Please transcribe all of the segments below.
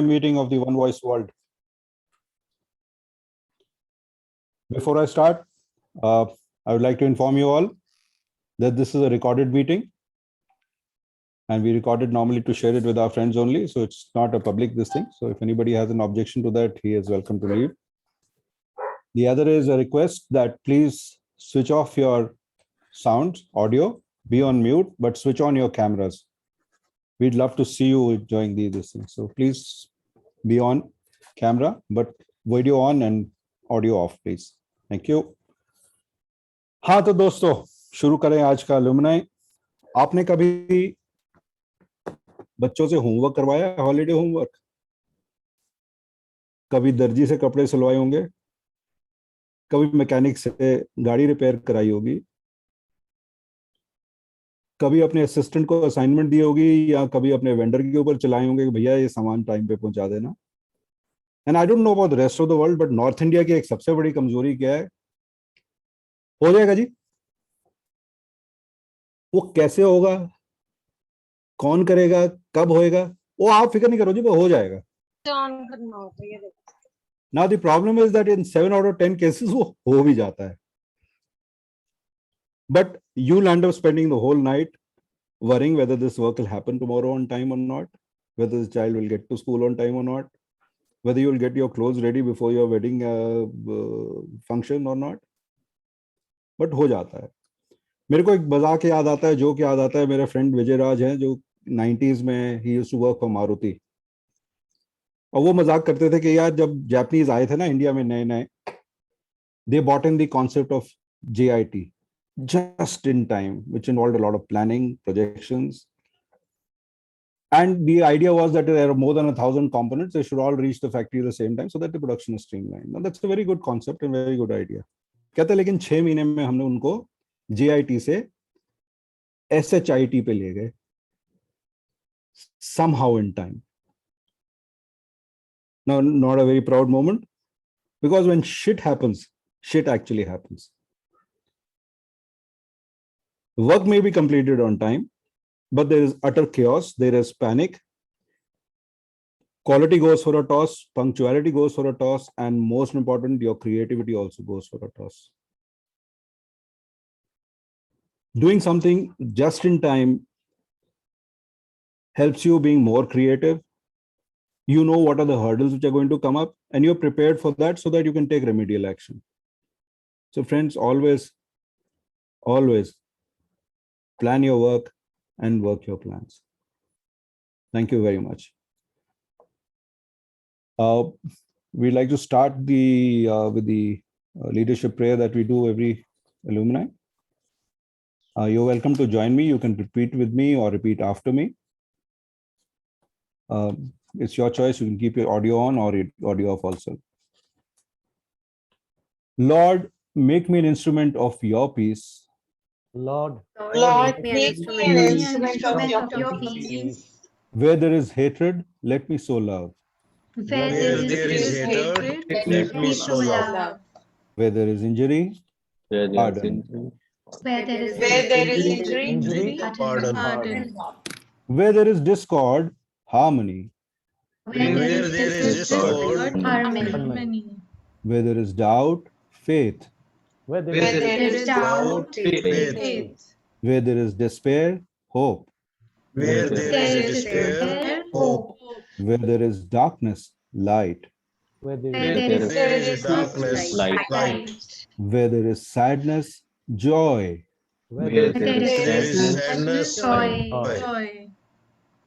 Meeting of the OneVoice world. Before I start, I would like to inform you all that this is a recorded meeting, and we record it normally to share it with our friends only. So it's not a public this thing. So if anybody has an objection to that, he is welcome to leave. The other is a request that please switch off your sound, audio, be on mute, but switch on your cameras. We'd love to see you enjoying these things. So please be on camera, but video on and audio off, please. Thank you. हाँ तो दोस्तों शुरू करें आज का alumni. आपने कभी बच्चों से होमवर्क करवाया, हॉलीडे होमवर्क? कभी दर्जी से कपड़े सिलवाए होंगे, कभी मैकेनिक से गाड़ी रिपेयर कराई होगी, कभी अपने असिस्टेंट को असाइनमेंट दी होगी, या कभी अपने वेंडर के ऊपर चलाए होंगे कि भैया ये सामान टाइम पे पहुंचा देना। And I don't know about the rest of the world, but north India की एक सबसे बड़ी कमजोरी क्या है? हो जाएगा जी। वो कैसे होगा, कौन करेगा, कब होएगा, वो आप फिक्र नहीं करो जी, वो हो जाएगा। Now the problem is that in 7 out of 10 cases वो हो भी जाता है, but you'll end up spending the whole night worrying whether this work will happen tomorrow on time or not, whether the child will get to school on time or not, whether you'll get your clothes ready before your wedding function or not, but हो जाता है। मेरे को एक मजाक याद आता है, जोक याद आता है। मेरे फ्रेंड विजय राज हैं जो 90s में ही used to work for Maruti, और वो मजाक करते थे कि यार जब जापानीज आए थे ना इंडिया में नए नए, they bought in the concept of JIT, just in time, which involved a lot of planning, projections, and the idea was that there are more than 1,000 components. They should all reach the factory at the same time so that the production is streamlined. Now that's a very good concept and very good idea. कहते लेकिन 6 महीने में हमने उनको JIT से SHIT पे ले गए, somehow in time. Now, not a very proud moment, because when shit happens, shit actually happens. Work may be completed on time, but there is utter chaos, there is panic. Quality goes for a toss, punctuality goes for a toss, and most important, your creativity also goes for a toss. Doing something just in time helps you being more creative. You know what are the hurdles which are going to come up, and you're prepared for that so that you can take remedial action. So friends, always plan your work and work your plans. Thank you very much. We'd like to start with the leadership prayer that we do every alumni. You're welcome to join me. You can repeat with me or repeat after me. It's your choice. You can keep your audio on or audio off also. Lord, make me an instrument of your peace. Lord, make me an instrument of your peace. Where there is hatred, let me sow love. Where there is hatred, let me sow love. Where there is injury, pardon. Where there is injury, pardon. Where there is discord, harmony. Where there is discord, harmony. Where there is doubt, faith. where Where there is doubt, faith. Where there is despair, hope. Where there is despair, hope. Where there is darkness, light. where there Where is there is darkness, light. Where there is sadness, joy. where Where there there is is sadness, joy.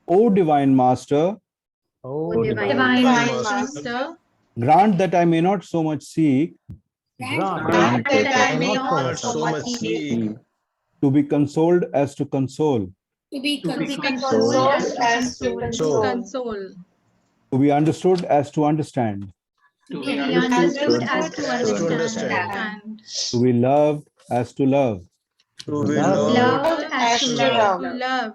O Divine Master, oh Divine Master, grant that I may not so much seek grant that I may not so much seek to be consoled as to console, to be consoled as to console, to be understood as to understand, to be understood as to understand, to be loved as to love. loved as to love.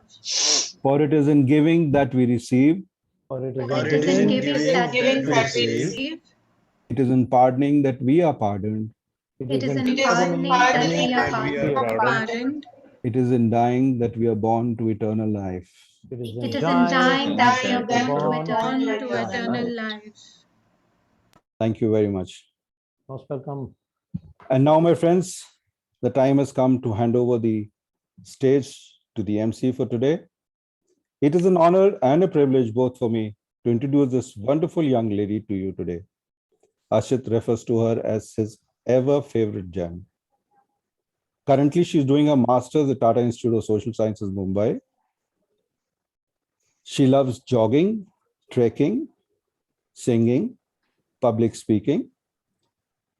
For it is in giving that we receive, for it It is in giving that we receive. it is in pardoning that we are pardoned, It is in pardoning that we are pardoned. It is in dying that we are born to eternal life. It is It in is in dying that we are born born to eternal eternal life. life. Thank you very much. Most welcome. And now, my friends, the time has come to hand over the stage to the MC for today. It is an honor and a privilege both for me to introduce this wonderful young lady to you today. Ashit refers to her as his ever favorite gem. Currently, she's doing a master's at Tata Institute of Social Sciences, Mumbai. She loves jogging, trekking, singing, public speaking.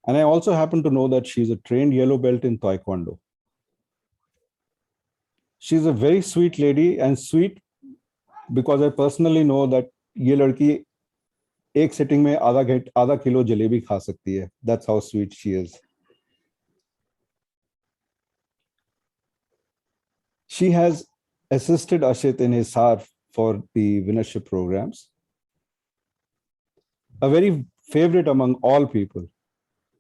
And I also happen to know that she's a trained yellow belt in Taekwondo. She's a very sweet lady, and sweet because I personally know that ये लड़की एक sitting में आधा kilo jalebi खा सकती है. That's how sweet she is. She has assisted Ashit in his SAR for the winnership programs. A very favorite among all people.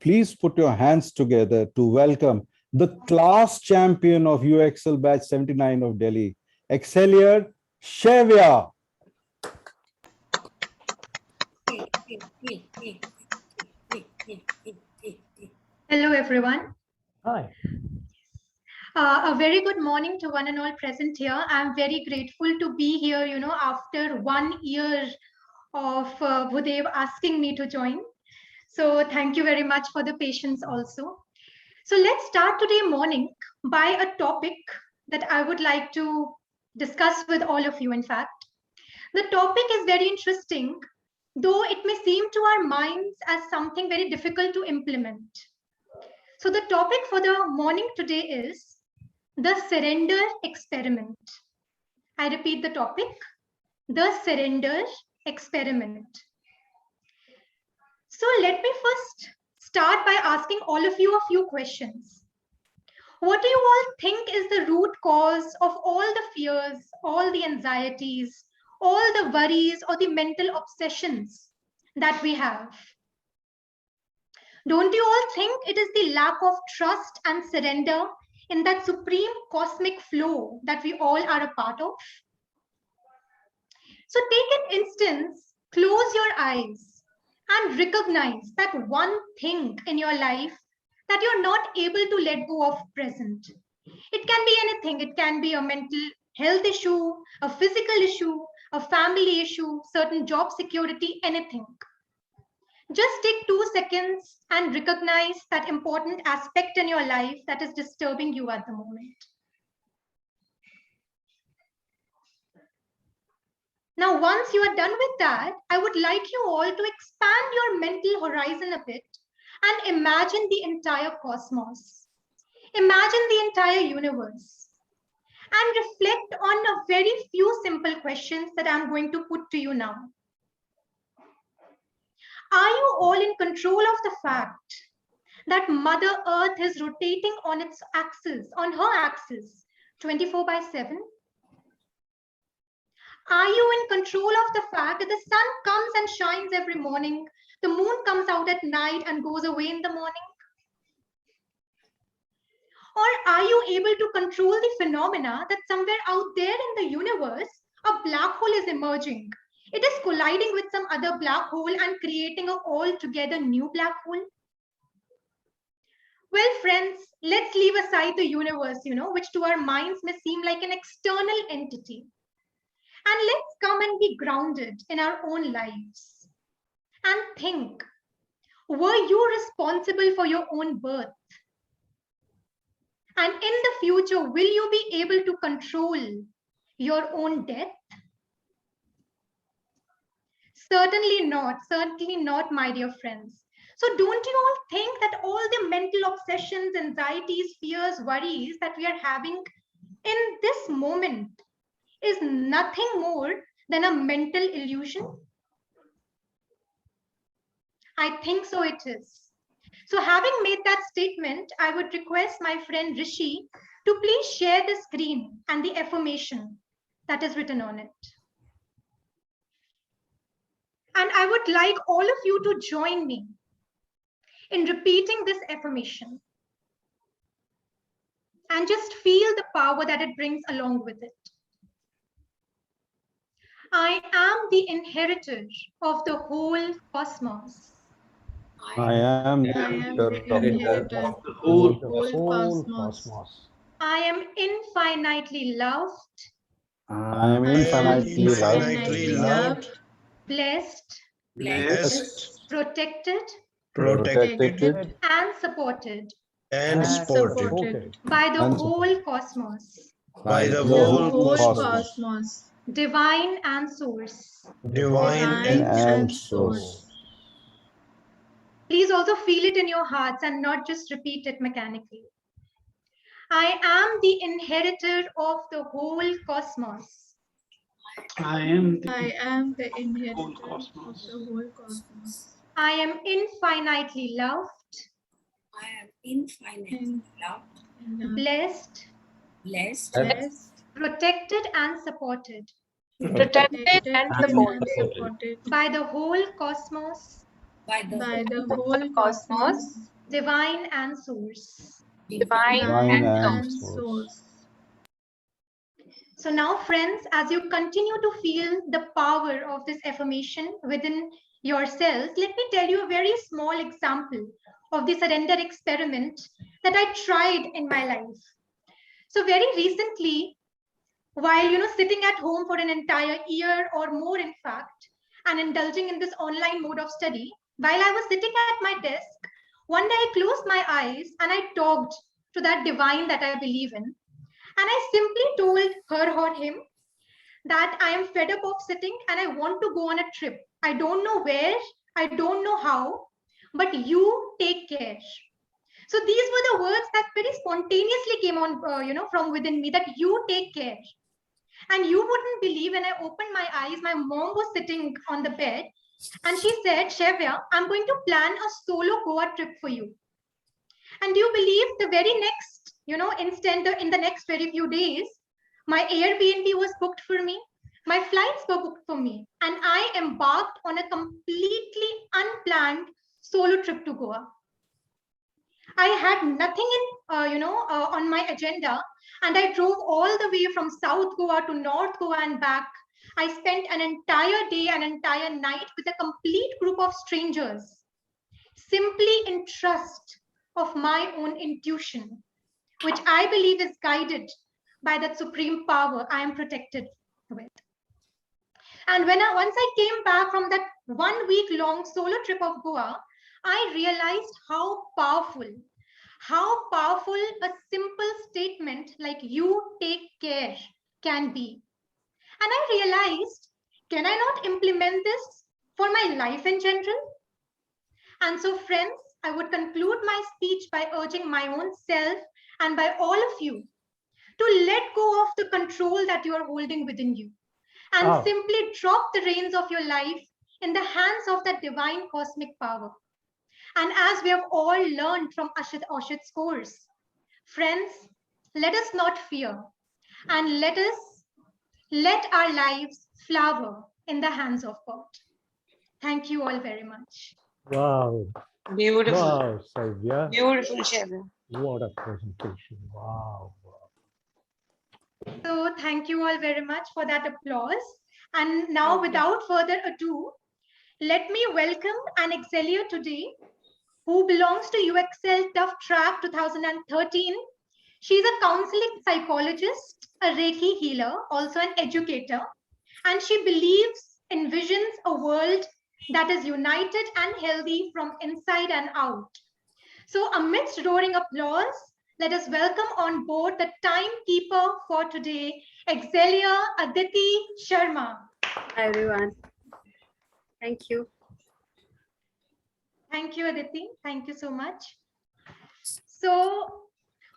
Please put your hands together to welcome the class champion of UXL batch 79 of Delhi, Excellier Shevya. Hello, everyone. Hi. A very good morning to one and all present here. I'm very grateful to be here, after 1 year of Bhudev asking me to join. So thank you very much for the patience also. So let's start today morning by a topic that I would like to discuss with all of you, in fact. The topic is very interesting, though it may seem to our minds as something very difficult to implement. So the topic for the morning today is the surrender experiment. I repeat the topic, the surrender experiment. So let me first start by asking all of you a few questions. What do you all think is the root cause of all the fears, all the anxieties, all the worries or the mental obsessions that we have? Don't you all think it is the lack of trust and surrender in that supreme cosmic flow that we all are a part of? So take an instance, close your eyes and recognize that one thing in your life that you're not able to let go of present. It can be anything. It can be a mental health issue, a physical issue, a family issue, certain job security, anything. Just take 2 seconds and recognize that important aspect in your life that is disturbing you at the moment. Now, once you are done with that, I would like you all to expand your mental horizon a bit and imagine the entire cosmos. Imagine the entire universe and reflect on a very few simple questions that I'm going to put to you now. Are you all in control of the fact that Mother Earth is rotating on its axis, on her axis, 24/7? Are you in control of the fact that the sun comes and shines every morning, the moon comes out at night and goes away in the morning? Or are you able to control the phenomena that somewhere out there in the universe, a black hole is emerging? It is colliding with some other black hole and creating an altogether new black hole? Well, friends, let's leave aside the universe, which to our minds may seem like an external entity. And let's come and be grounded in our own lives and think, were you responsible for your own birth? And in the future, will you be able to control your own death? Certainly not, my dear friends. So don't you all think that all the mental obsessions, anxieties, fears, worries that we are having in this moment is nothing more than a mental illusion? I think so it is. So having made that statement, I would request my friend Rishi to please share the screen and the affirmation that is written on it. And I would like all of you to join me in repeating this affirmation. and just feel the power that it brings along with it. I am the inheritor of the whole cosmos. I am the I am inheritor the of the inheritor whole of the Whole whole cosmos. cosmos. I am infinitely loved, I am I am infinitely loved, infinitely loved, blessed, blessed, protected, protected, and supported and supported by the and whole cosmos, by the the whole whole cosmos, cosmos, divine and source. divine and and source. source. Please also feel it in your hearts and not just repeat it mechanically. I am the inheritor of the whole cosmos. I am the inheritor of the whole cosmos. I am infinitely loved, I am infinitely loved, blessed, blessed, Blessed, protected, and supported protected, and supported by the whole cosmos, by the by the whole cosmos, divine and source. divine divine and and source. source. So now, friends, as you continue to feel the power of this affirmation within yourselves, let me tell you a very small example of the surrender experiment that I tried in my life. So very recently, while sitting at home for an entire year or more, in fact, and indulging in this online mode of study, while I was sitting at my desk, one day I closed my eyes and I talked to that divine that I believe in. And I simply told her or him that I am fed up of sitting and I want to go on a trip. I don't know where, I don't know how, but you take care. So these were the words that very spontaneously came on, from within me, that you take care. And you wouldn't believe, when I opened my eyes, my mom was sitting on the bed and she said, Shevya, I'm going to plan a solo Goa trip for you. And do you believe, the very next, instant, in the next very few days, my Airbnb was booked for me, my flights were booked for me, and I embarked on a completely unplanned solo trip to Goa. I had nothing on my agenda, and I drove all the way from South Goa to North Goa and back. I spent an entire day, an entire night with a complete group of strangers, simply in trust of my own intuition, which I believe is guided by that supreme power I am protected with. And once I came back from that 1 week long solo trip of Goa, I realized how powerful a simple statement like you take care can be. And I realized, can I not implement this for my life in general? And so, friends, I would conclude my speech by urging my own self and by all of you to let go of the control that you are holding within you and simply drop the reins of your life in the hands of that divine cosmic power. And as we have all learned from Oshit's course, friends, let us not fear, and let our lives flower in the hands of God. Thank you all very much. Wow. beautiful, Wow, Shevya. beautiful, Shevya. What a presentation. Wow. So thank you all very much for that applause. And now, without further ado, let me welcome an excellier today who belongs to UXL Tough Track 2013. She's a counseling psychologist, a Reiki healer, also an educator, and she envisions a world that is united and healthy from inside and out. So amidst roaring applause, let us welcome on board the timekeeper for today, Excelia Aditi Sharma. Hi everyone. Thank you. Thank you, Aditi. Thank you so much. So,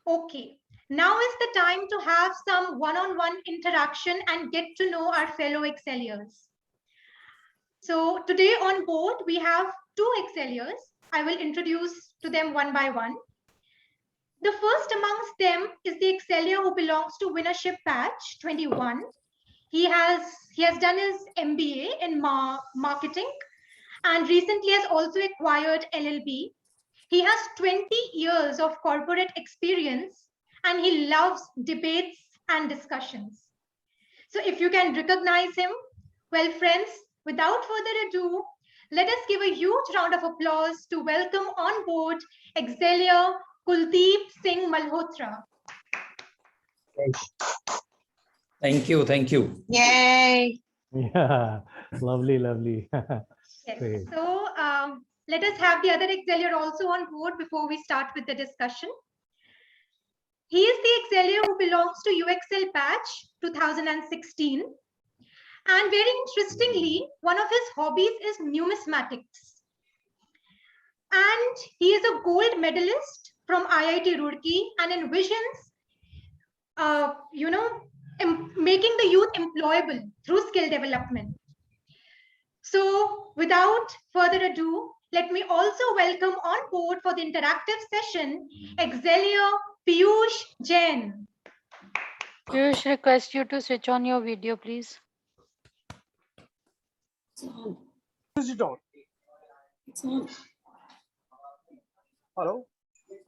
okay. Now is the time to have some one-on-one interaction and get to know our fellow Excellers. So today on board, we have two Excellers. I will introduce to them one by one. The first amongst them is the Exceller who belongs to Winnership Batch 21. He has done his MBA in marketing and recently has also acquired LLB. He has 20 years of corporate experience and he loves debates and discussions. So if you can recognize him, well, friends, without further ado, let us give a huge round of applause to welcome on board Excellier Kuldeep Singh Malhotra. Thank you. Thank you. Yay. Yeah, lovely, lovely. Yes. Great. So let us have the other Excellier also on board before we start with the discussion. He is the Excellier who belongs to UXL batch 2016. And very interestingly, one of his hobbies is numismatics. And he is a gold medalist from IIT Roorkee and envisions, making the youth employable through skill development. So without further ado, let me also welcome on board for the interactive session, Excellier Piyush Jain. Piyush, request you to switch on your video, please. Is it on? It's on. Hello,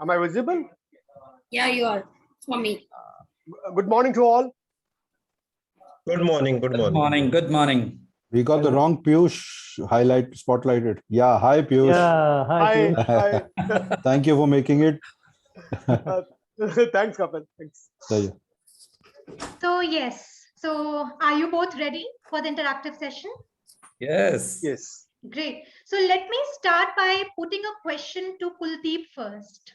am I visible? Yeah, you are. For me. Good morning to all. Good morning. Good Good morning. morning. Good morning. We got the wrong Piyush spotlighted. Yeah, hi Piyush. Yeah, hi. Hi. Piyush. Thank you for making it. Thanks, Kapil. Thanks. So yes, so are you both ready for the interactive session? Yes. Yes. Great. So let me start by putting a question to Kuldeep first.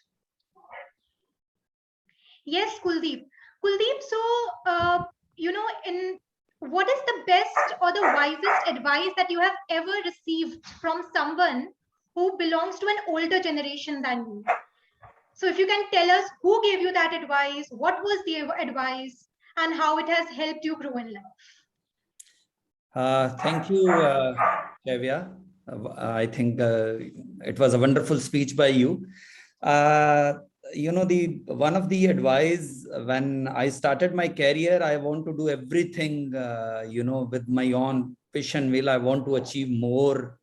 Yes, Kuldeep. Kuldeep, so, what is the best or the wisest advice that you have ever received from someone who belongs to an older generation than you? So if you can tell us who gave you that advice, what was the advice, and how it has helped you grow in life? Thank you, Shavya. I think it was a wonderful speech by you. The one of the advice when I started my career, I want to do everything, with my own wish and will. I want to achieve more.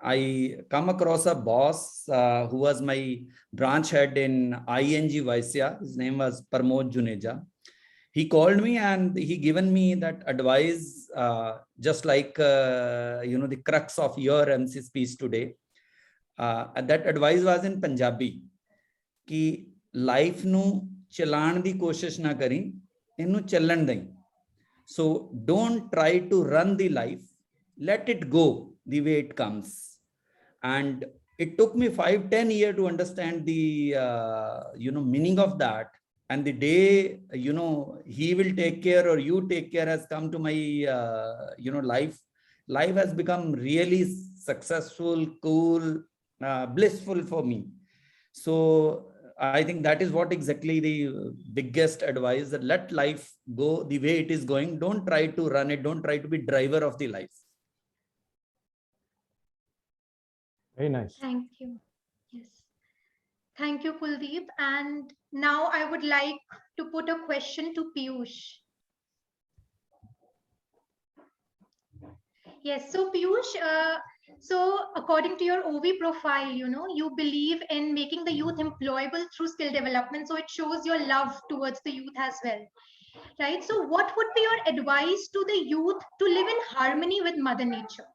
I come across a boss who was my branch head in ING Vaisya. His name was Parmod Juneja. He called me and he given me that advice, just like, the crux of your MC speech today. That advice was in Punjabi. कि life ਨੂੰ ਚਲਾਣ ਦੀ ਕੋਸ਼ਿਸ਼ ਨਾ ਕਰੀ, ਇਹਨੂੰ ਚੱਲਣ ਦੇਈ. So don't try to run the life, let it go the way it comes. And it took me 5-10 years to understand the meaning of that. And the day he will take care or you take care has come to my life has become really successful, cool, blissful for me. So I think that is what exactly the biggest advice, that let life go the way it is going. Don't try to run it. Don't try to be driver of the life. Very nice. Thank you. Yes. Thank you, Kuldeep. And now I would like to put a question to Piyush. Yes, so Piyush, so according to your OV profile, you believe in making the youth employable through skill development. So it shows your love towards the youth as well, right? So what would be your advice to the youth to live in harmony with Mother Nature?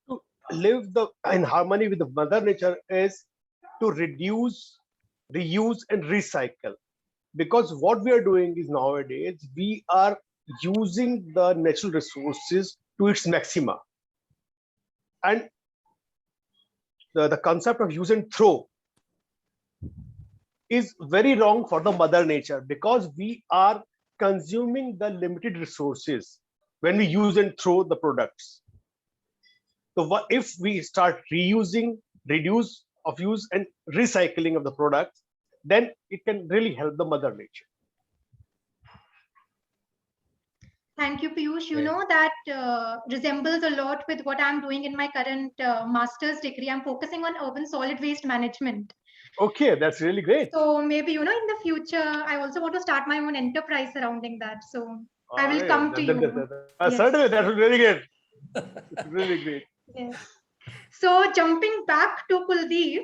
To live in harmony with the Mother Nature is to reduce, reuse, and recycle. Because what we are doing is nowadays we are using the natural resources to its maxima, and the concept of use and throw is very wrong for the Mother Nature, because we are consuming the limited resources when we use and throw the products. So if we start reusing, reduce of use and recycling of the products, then it can really help the Mother Nature. Thank you, Piyush. You know that resembles a lot with what I'm doing in my current master's degree. I'm focusing on urban solid waste management. Okay, that's really great. So maybe, in the future, I also want to start my own enterprise surrounding that. So I will come to you. Yes. Certainly, that will be really good. It's really great. Yes. So jumping back to Kuldeep,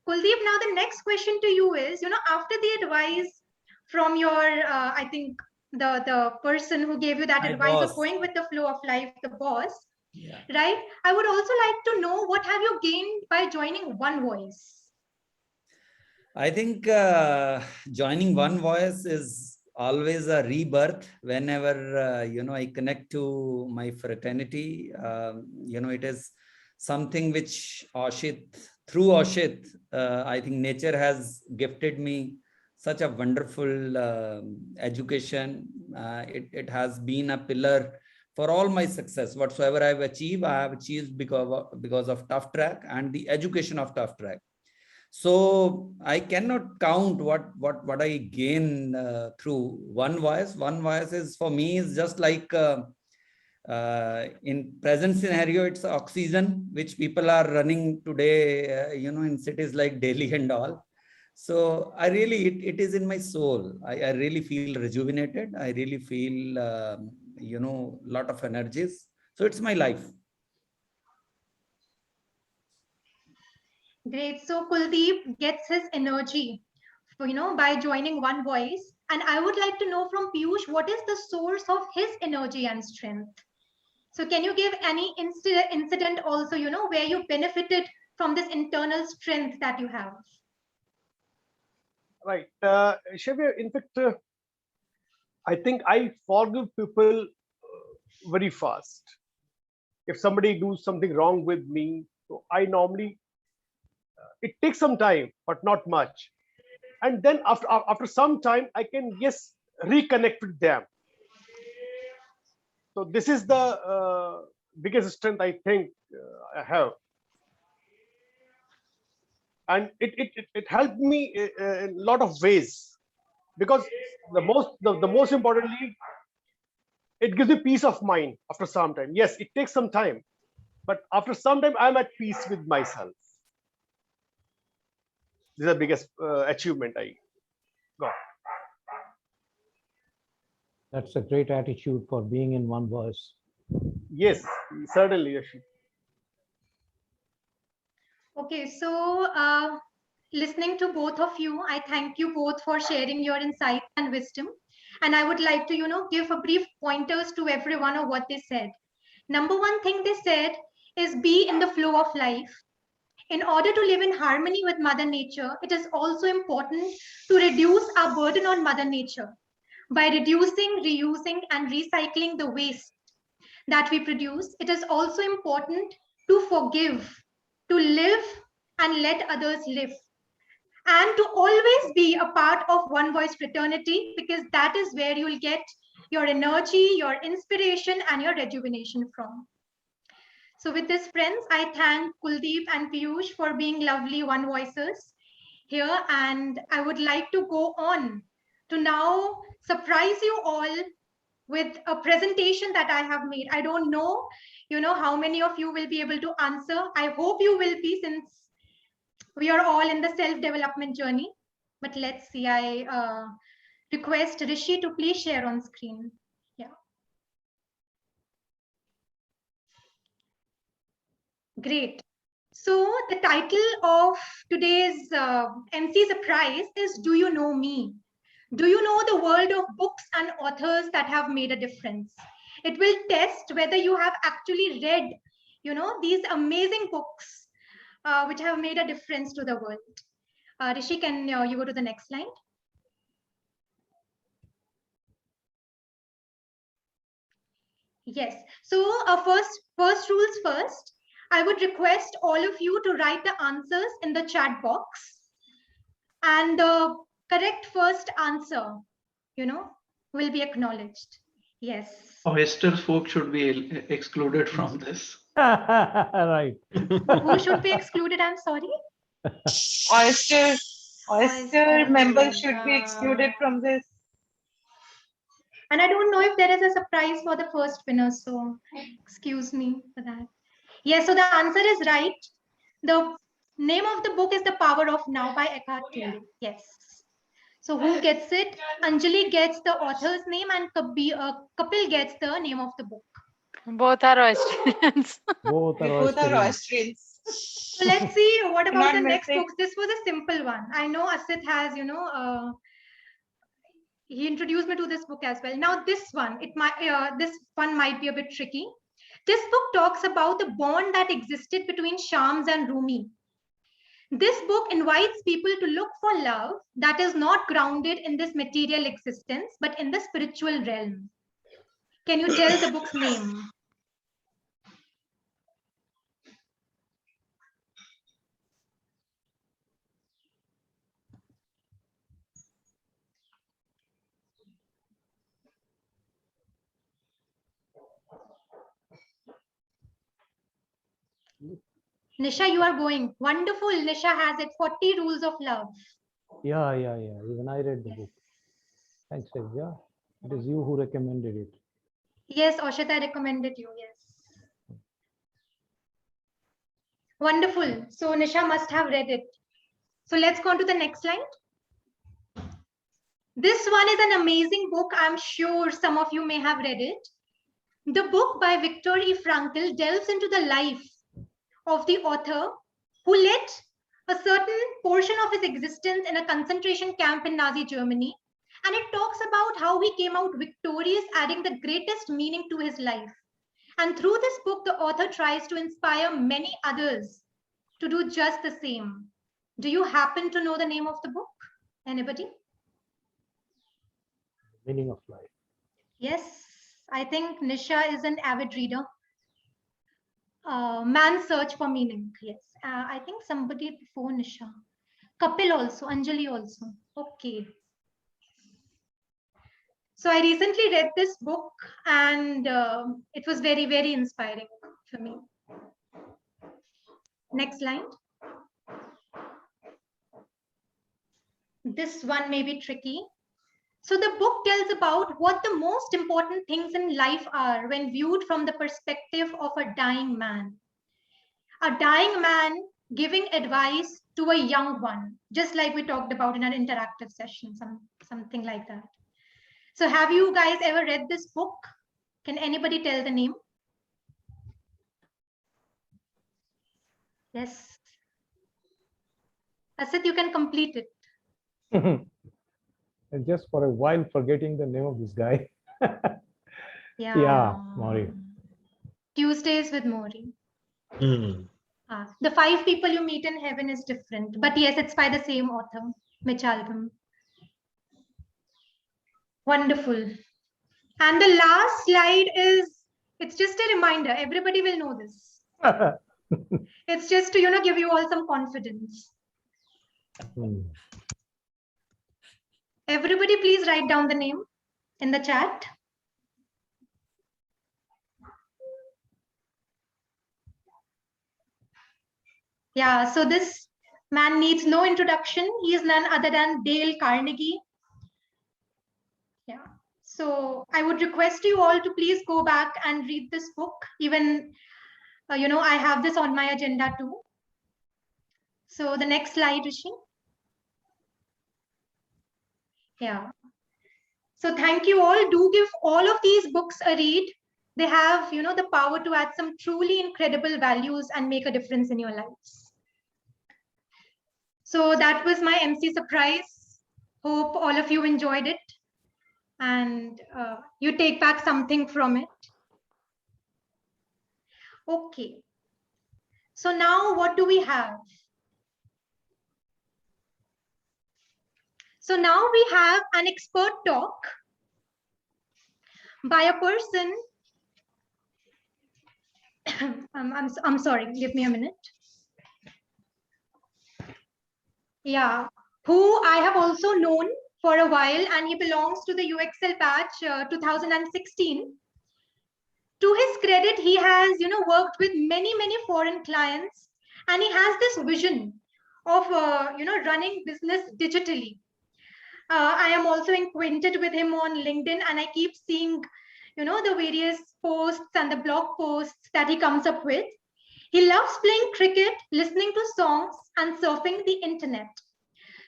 Kuldeep, now the next question to you is, after the advice from your, I think the person who gave you that My advice boss. of going with the flow of life, the boss, Yeah. right? I would also like to know, what have you gained by joining OneVoice? I think joining OneVoice is always a rebirth. Whenever I connect to my fraternity, it is something which through Ashit, I think nature has gifted me such a wonderful education. It has been a pillar for all my success. Whatsoever I have achieved because of Tough Track and the education of Tough Track. So I cannot count what I gain through OneVoice. OneVoice is for me is just like in present scenario, it's oxygen which people are running today, in cities like Delhi and all. So I really, it is in my soul. I really feel rejuvenated. I really feel, lot of energies. So it's my life. Great. So Kuldeep gets his energy, by joining OneVoice. And I would like to know from Piyush, what is the source of his energy and strength? So can you give any incident also, where you benefited from this internal strength that you have? Right. Shavya, in fact, I think I forgive people very fast. If somebody does something wrong with me, so I normally, it takes some time, but not much. And then after some time, I can, yes, reconnect with them. So this is the biggest strength I think I have. And it helped me in a lot of ways, because the most importantly, it gives me peace of mind after some time. Yes, it takes some time, but after some time I'm at peace with myself. This is the biggest achievement I got. That's a great attitude for being in OneVoice. Yes, certainly, Yashi. Okay, so listening to both of you, I thank you both for sharing your insights and wisdom. And I would like to, give a brief pointers to everyone of what they said. Number one thing they said is be in the flow of life. In order to live in harmony with Mother Nature, it is also important to reduce our burden on Mother Nature by reducing, reusing, and recycling the waste that we produce. It is also important to forgive, to live and let others live, and to always be a part of OneVoice fraternity, because that is where you'll get your energy, your inspiration, and your rejuvenation from. So with this, friends, I thank Kuldeep and Piyush for being lovely OneVoicers here, and I would like to go on to now surprise you all with a presentation that I have made. I don't know, how many of you will be able to answer. I hope you will be, since we are all in the self-development journey. But let's see, I request Rishi to please share on screen. Yeah. Great. So the title of today's MC Surprise is Do You Know Me? Do you know the world of books and authors that have made a difference? It will test whether you have actually read, these amazing books which have made a difference to the world. Rishi, can you go to the next slide? Yes. So first rules first. I would request all of you to write the answers in the chat box, and the correct first answer, will be acknowledged. Yes. Oyster folk should be excluded from this. Right. Who should be excluded? I'm sorry. Oyster members should be excluded from this. And I don't know if there is a surprise for the first winner, so excuse me for that. Yes, so the answer is right. The name of the book is The Power of Now by Eckhart Tolle. Yes. So who gets it? Anjali gets the author's name, and Kapil gets the name of the book. Both are Australians. Both are Both are Australians. Austrians. So let's see what about the next missing. books. This was a simple one. I know Asit has, he introduced me to this book as well. Now this one, this one might be a bit tricky. This book talks about the bond that existed between Shams and Rumi. This book invites people to look for love that is not grounded in this material existence, but in the spiritual realm. Can you tell the book's name? Nisha, you are going. Wonderful. Nisha has it. 40 Rules of Love. Yeah. Even I read the book. Thanks, Divya. It is you who recommended it. Yes, Oshita recommended you. Yes. Wonderful. So Nisha must have read it. So let's go on to the next slide. This one is an amazing book. I'm sure some of you may have read it. The book by Viktor E. Frankl delves into the life of the author who led a certain portion of his existence in a concentration camp in Nazi Germany. And it talks about how he came out victorious, adding the greatest meaning to his life. And through this book, the author tries to inspire many others to do just the same. Do you happen to know the name of the book? Anybody? Meaning of life. Yes, I think Nisha is an avid reader. Man's Search for Meaning. Yes, I think somebody before Nisha. Kapil also, Anjali also. Okay. So I recently read this book and it was very, very inspiring for me. Next slide. This one may be tricky. So the book tells about what the most important things in life are when viewed from the perspective of a dying man. A dying man giving advice to a young one, just like we talked about in an interactive session, something like that. So have you guys ever read this book? Can anybody tell the name? Yes. Asit, you can complete it. And just for a while forgetting the name of this guy. Yeah. Maury. Tuesdays with Maury. The 5 people you meet in heaven is different. But yes, it's by the same author, Mitch Albom. Wonderful. And the last slide is, it's just a reminder. Everybody will know this. It's just to, give you all some confidence. Everybody please write down the name in the chat. Yeah, so this man needs no introduction. He is none other than Dale Carnegie. Yeah, so I would request you all to please go back and read this book. Even, I have this on my agenda too. So the next slide, Rishi. Yeah. So thank you all. Do give all of these books a read. They have, the power to add some truly incredible values and make a difference in your lives. So that was my MC surprise. Hope all of you enjoyed it and you take back something from it. Okay. So now what do we have? So now we have an expert talk by a person. I'm sorry, give me a minute. Yeah, who I have also known for a while, and he belongs to the UXL batch 2016. To his credit, he has worked with many foreign clients, and he has this vision of running business digitally. I am also acquainted with him on LinkedIn, and I keep seeing the various posts and the blog posts that he comes up with. He loves playing cricket, listening to songs, and surfing the internet.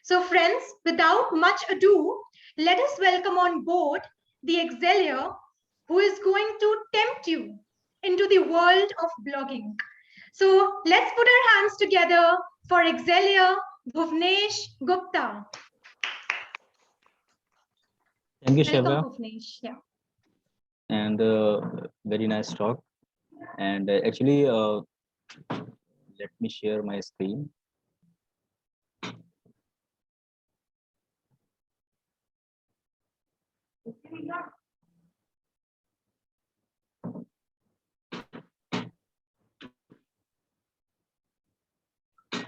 So friends, without much ado, let us welcome on board the Exceller who is going to tempt you into the world of blogging. So let's put our hands together for Excelia Bhuvnesh Gupta. Thank you, Welcome, Shravya, Bhuvnesh. Yeah. and very nice talk. And actually, let me share my screen.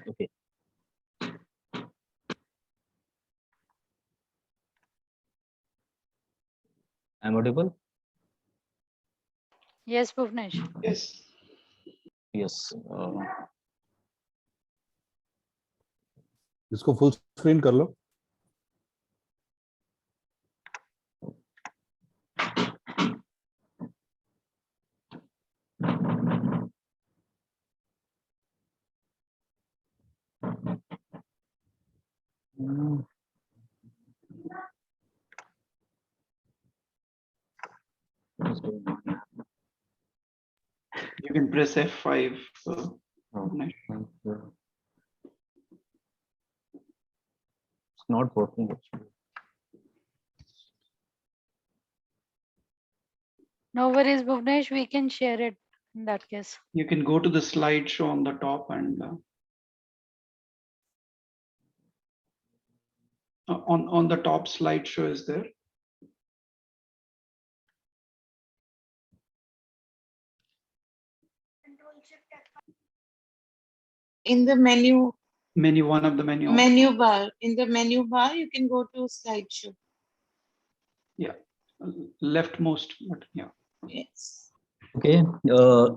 Okay. I'm audible? Yes, Bhuvnesh. Yes. Yes. इसको full screen कर लो. You can press F5. It's not working actually. No worries, Bhuvnesh. We can share it in that case. You can go to the slideshow on the top and on the top slideshow is there. In the menu One of the menu. bar. In the menu bar, you can go to slideshow. Yeah, leftmost, but yeah. Yes. Okay. Uh,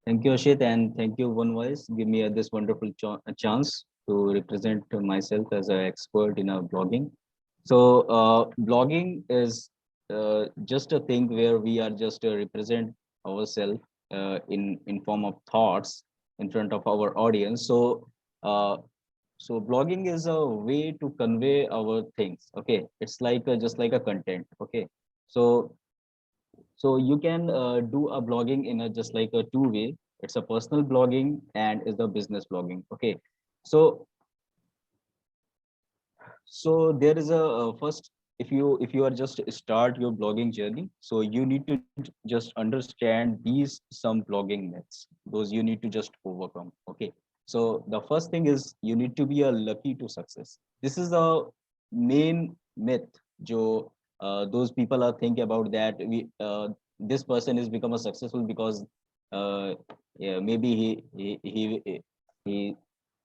thank you, Ashit, and thank you, OneVoice. Give me this wonderful chance to represent myself as an expert in blogging. So, blogging is just a thing where we are just represent ourselves in form of thoughts in front of our audience. So, so blogging is a way to convey our things. Okay, it's like just like a content. Okay, so you can do a blogging in a just like a two-way. It's a personal blogging and is the business blogging. Okay, so there is a first, if you are just start your blogging journey, so you need to just understand these some blogging myths, those you need to just overcome. Okay, so the first thing is you need to be a lucky to success. This is the main myth jo those people are thinking about, that this person is become a successful because yeah, maybe he he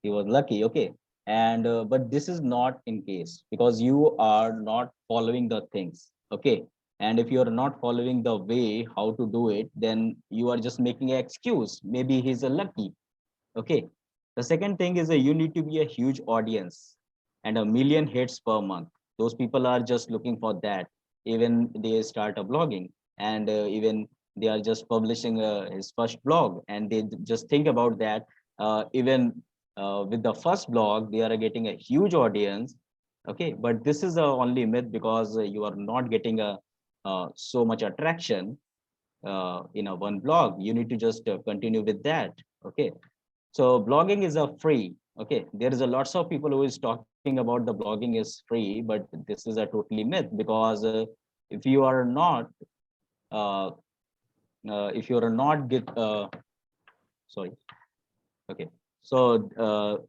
was lucky. Okay, and but this is not in case, because you are not following the things. Okay, and if you are not following the way how to do it, then you are just making an excuse, maybe he's a lucky. Okay, the second thing is that you need to be a huge audience and a million hits per month. Those people are just looking for that. Even they start a blogging, and even they are just publishing his first blog, and they just think about that. Even with the first blog, they are getting a huge audience. Okay, but this is a only myth, because you are not getting a so much attraction in a one blog. You need to just continue with that. Okay, so blogging is a free. Okay, there is a lots of people who is talking about the blogging is free, but this is a totally myth, because if you are not uh, if you are not get sorry. Okay, so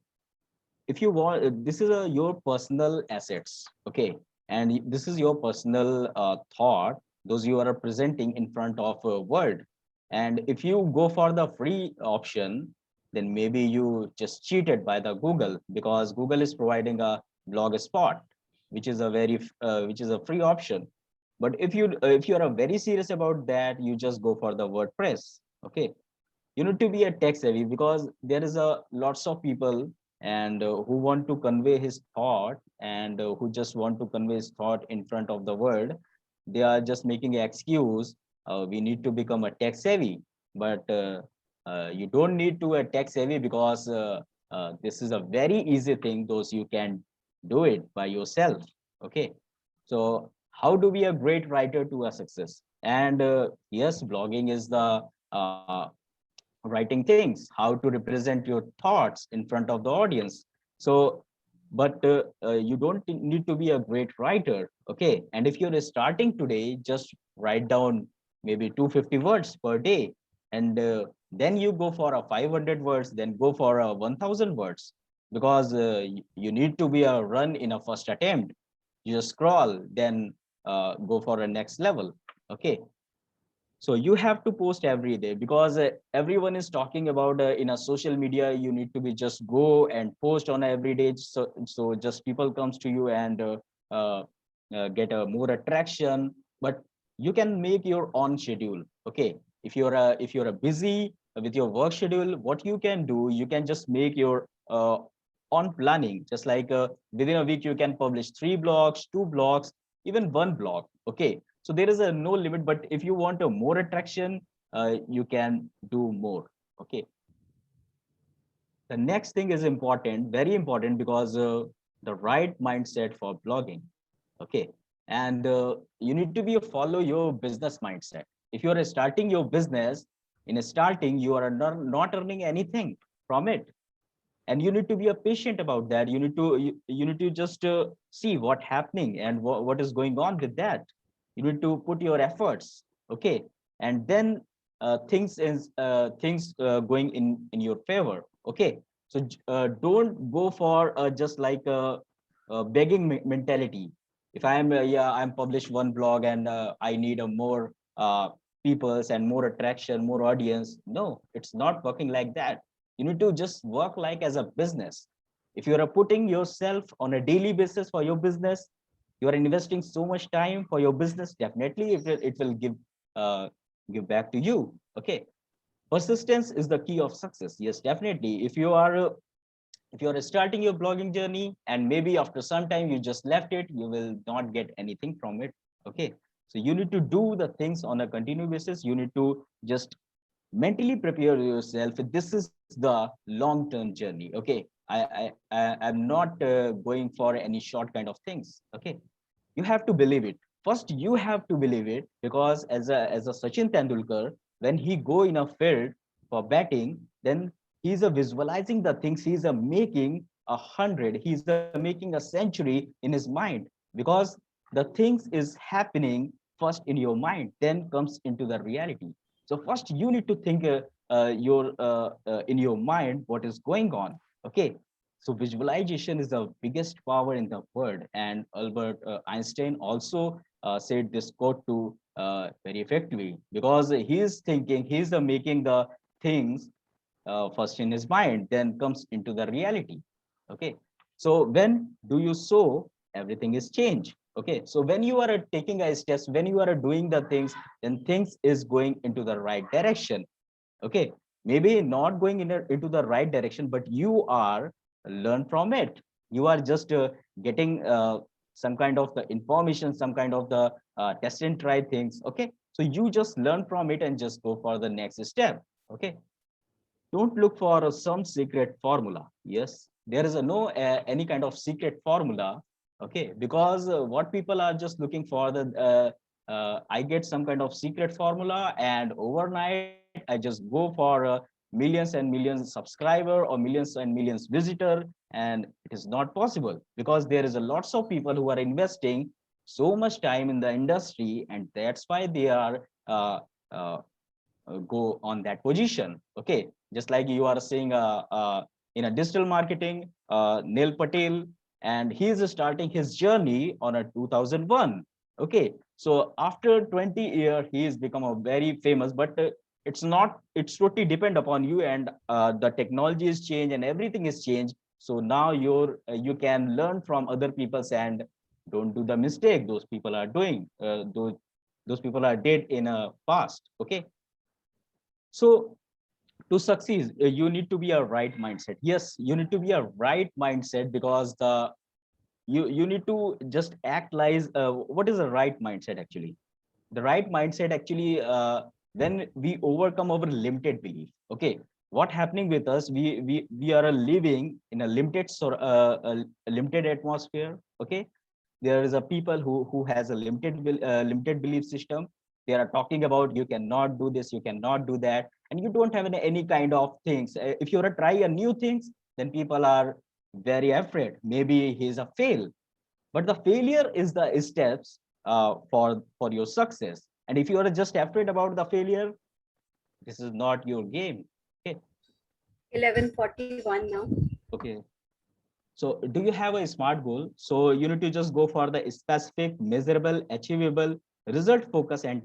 if you want, this is your personal assets. Okay, and this is your personal thought, those you are presenting in front of a world. And if you go for the free option, then maybe you just cheated by the Google, because Google is providing a blog spot, which is a which is a free option. But if you are very serious about that, you just go for the WordPress. Okay, you need to be a tech savvy, because there is a lots of people and who want to convey his thought, and who just want to convey his thought in front of the world. They are just making an excuse, we need to become a tech savvy. But you don't need to a tech savvy, because this is a very easy thing, those you can do it by yourself. Okay, so how do we a great writer to a success? And yes, blogging is the uh, writing things, how to represent your thoughts in front of the audience. So, but you don't need to be a great writer, okay? And if you're starting today, just write down maybe 250 words per day, and then you go for a 500 words, then go for a 1000 words, because you need to be a run in a first attempt. You just scroll, then go for a next level, okay? So you have to post every day, because everyone is talking about in a social media, you need to be just go and post on every day. So just people comes to you and uh, get a more attraction. But you can make your own schedule. Okay. If you're a busy with your work schedule, what you can do, you can just make your on planning, just like within a week, you can publish 3 blogs, 2 blogs, even 1 blog. Okay. So there is a no limit, but if you want a more attraction, you can do more. Okay. The next thing is important, very important, because the right mindset for blogging. Okay. And you need to be follow your business mindset. If you are starting your business, in starting, you are not earning anything from it, and you need to be a patient about that. You need to just see what happening and what is going on with that. You need to put your efforts, okay? And then things going in your favor, okay? So don't go for just like a begging mentality. If I'm published 1 blog and I need a more peoples and more attraction, more audience. No, it's not working like that. You need to just work like as a business. If you are putting yourself on a daily basis for your business, you are investing so much time for your business, definitely it will give back to you. Okay. Persistence is the key of success. Yes, definitely. If you are starting your blogging journey and maybe after some time you just left it, you will not get anything from it. Okay. So you need to do the things on a continuous basis. You need to just mentally prepare yourself. This is the long-term journey. Okay. I'm not going for any short kind of things. Okay. You have to believe it. First, you have to believe it, because as a Sachin Tendulkar, when he go in a field for batting, then he's a visualizing the things. He's a making 100. He's a making a century in his mind, because the things is happening first in your mind, then comes into the reality. So first, you need to think your in your mind what is going on. Okay. So visualization is the biggest power in the world. And Albert Einstein also said this quote to very effectively, because he is thinking, he's making the things first in his mind, then comes into the reality. Okay. So when do you sow, everything is changed. Okay. So when you are taking a steps, when you are doing the things, then things is going into the right direction. Okay. Maybe not going into the right direction, but you are learn from it. You are just getting some kind of the information, some kind of the test and try things. Okay. So you just learn from it and just go for the next step. Okay. Don't look for some secret formula. Yes, there is a no any kind of secret formula. Okay. Because what people are just looking for, the I get some kind of secret formula, and overnight I just go for millions and millions subscriber or millions and millions visitor. And it is not possible, because there is a lots of people who are investing so much time in the industry, and that's why they are uh, go on that position. Okay. Just like you are saying in a digital marketing, Neil Patel, and he is starting his journey on a 2001. Okay. So after 20 years, he has become a very famous, but it's totally depend upon you, and the technology is changed and everything is changed. So now you can learn from other people's, and don't do the mistake those people are doing. Those people are dead in a past. Okay. So to succeed, you need to be a right mindset. Yes, you need to be a right mindset, because you need to just act like what is the right mindset actually? The right mindset actually, when we overcome our limited belief. Okay, what happening with us? We are living in a limited a limited atmosphere. Okay, there is a people who has a limited belief system. they are talking about you cannot do this, you cannot do that, and you don't have any kind of things. If you try a new things, then people are very afraid. Maybe he's a fail, but the failure is the steps for your success. And if you are just afraid about the failure, this is not your game. Okay. 11:41 now. Okay. So do you have a SMART goal? So you need to just go for the specific, measurable, achievable, result focus, and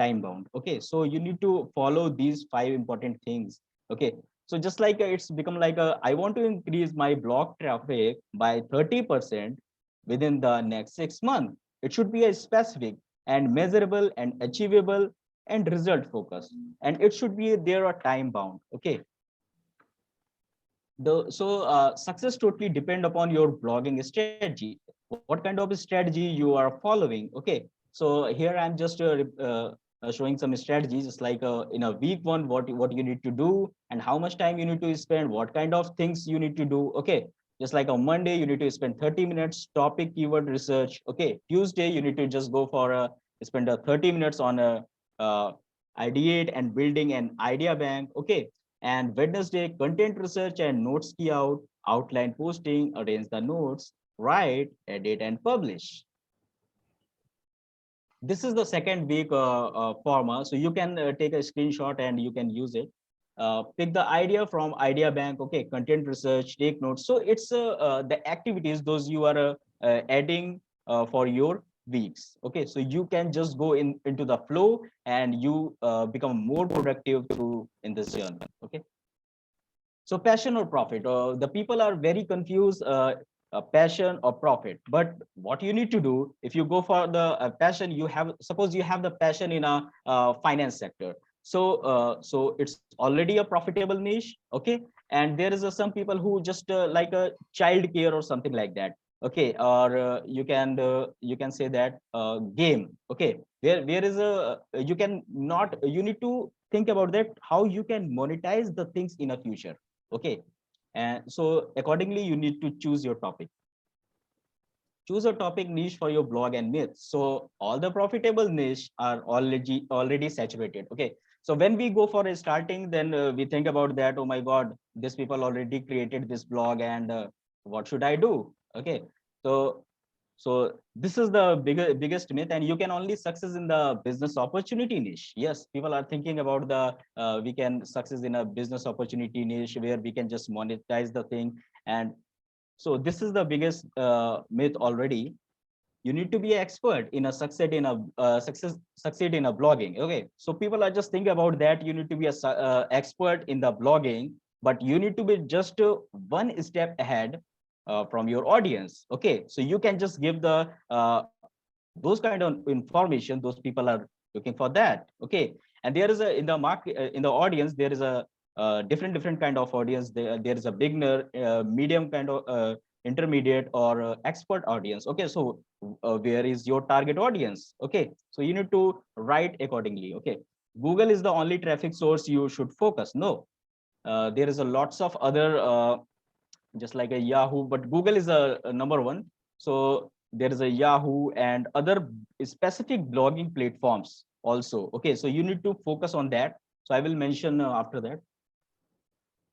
time bound. Okay. So you need to follow these 5 important things. Okay. So just like it's become like I want to increase my blog traffic by 30% within the next 6 months. It should be a specific and measurable and achievable and result focused. And it should be there a time bound. Okay. Success totally depend upon your blogging strategy. What kind of strategy you are following? Okay, so here I'm just showing some strategies, just like in a week one, what you need to do and how much time you need to spend, what kind of things you need to do. Okay, just like on Monday you need to spend 30 minutes topic keyword research. Okay, Tuesday you need to just go for spend 30 minutes on a ideate and building an idea bank. Okay, and Wednesday, content research and notes key out, outline posting, arrange the notes, write, edit, and publish. This is the second week format. So you can take a screenshot and you can use it. Pick the idea from idea bank. Okay, content research, take notes. So it's the activities those you are adding for your weeks. Okay, so you can just go into the flow and you become more productive through in this journey. Okay, so passion or profit, the people are very confused, passion or profit. But what you need to do, if you go for the passion, you have, suppose you have the passion in a finance sector, so it's already a profitable niche. Okay, and there is some people who just like a child care or something like that. Okay, or you can say that game. Okay, where is a, you can not, you need to think about that how you can monetize the things in a future. Okay, and so accordingly you need to choose your topic. Choose a topic niche for your blog and myths. So all the profitable niche are already saturated. Okay, so when we go for a starting, then we think about that, oh my god, these people already created this blog, and what should I do? Okay, so this is the biggest myth, and you can only success in the business opportunity niche. Yes, people are thinking about the we can success in a business opportunity niche where we can just monetize the thing. And so this is the biggest myth already. You need to be an expert in a succeed in a succeed in a blogging. Okay, so people are just thinking about that you need to be a expert in the blogging, but you need to be just one step ahead from your audience. Okay, so you can just give the those kind of information those people are looking for that. Okay, and there is a in the market in the audience there is a different kind of audience. There is a beginner, medium kind of intermediate, or expert audience. Okay, so where is your target audience? Okay, so you need to write accordingly. Okay, Google is the only traffic source you should focus. No, there is a lots of other just like a Yahoo, but Google is a number one. So there is a Yahoo and other specific blogging platforms also. Okay, so you need to focus on that. So I will mention after that.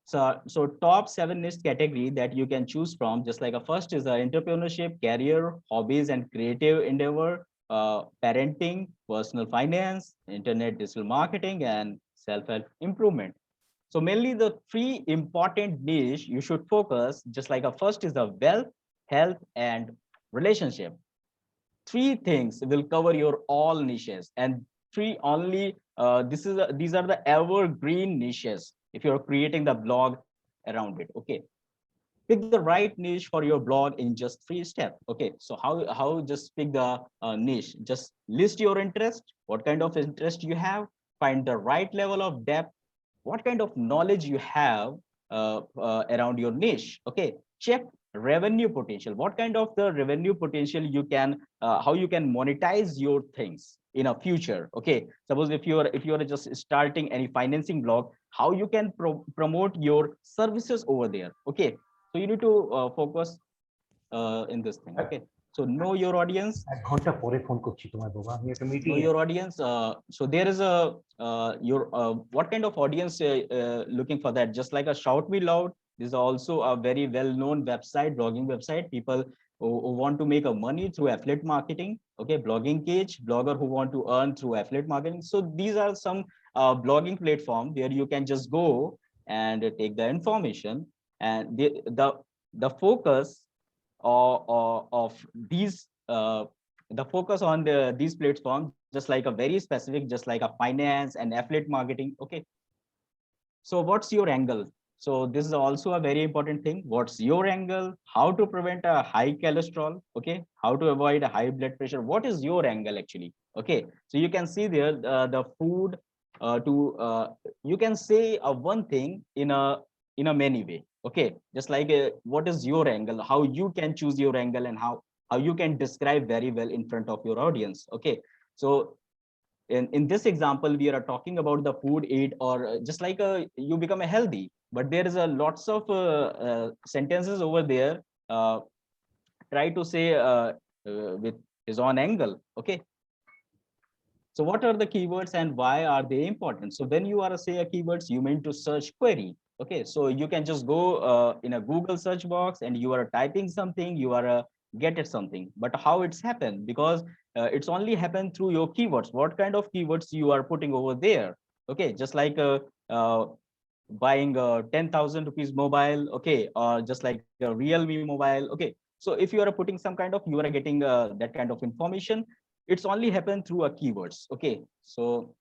So top 7 niche category that you can choose from, just like a first is entrepreneurship, career, hobbies and creative endeavor, parenting, personal finance, internet digital marketing, and self-help improvement. So mainly the 3 important niche you should focus, just like a first is the wealth, health, and relationship. 3 things will cover your all niches, and 3 only these are the evergreen niches if you're creating the blog around it. Okay, pick the right niche for your blog in just 3 steps. Okay, so how just pick the niche? Just list your interest, what kind of interest you have, find the right level of depth, what kind of knowledge you have around your niche. Okay, check revenue potential, what kind of the revenue potential you can how you can monetize your things in a future. Okay, suppose if you're just starting any financing blog, how you can promote your services over there. Okay, so you need to focus in this thing. Okay, So know your audience. Know your audience. So there is a what kind of audience looking for that? Just like a Shout Me Loud. This is also a very well-known website, blogging website. People who want to make a money through affiliate marketing. Okay, blogging cage, blogger who want to earn through affiliate marketing. So these are some blogging platform where you can just go and take the information, and the focus of these the focus on these platforms, just like a very specific, just like a finance and affiliate marketing. Okay, so what's your angle? So this is also a very important thing. What's your angle? How to prevent a high cholesterol? Okay, how to avoid a high blood pressure? What is your angle actually? Okay, so you can see there the food you can say one thing in a many way. Okay, just like what is your angle? How you can choose your angle, and how you can describe very well in front of your audience. Okay, so in this example, we are talking about the food aid, or just like you become a healthy, but there is a lots of sentences over there. Try to say with his own angle. Okay, so what are the keywords and why are they important? So when you are say a keywords, you mean to search query. Okay, so you can just go in a Google search box and you are typing something, you are get it something. But how it's happened? Because it's only happened through your keywords. What kind of keywords you are putting over there? Okay, just like buying a 10,000 rupees mobile. Okay, or just like a Realme mobile. Okay, so if you are putting some kind of, you are getting that kind of information. It's only happened through a keywords. Okay, so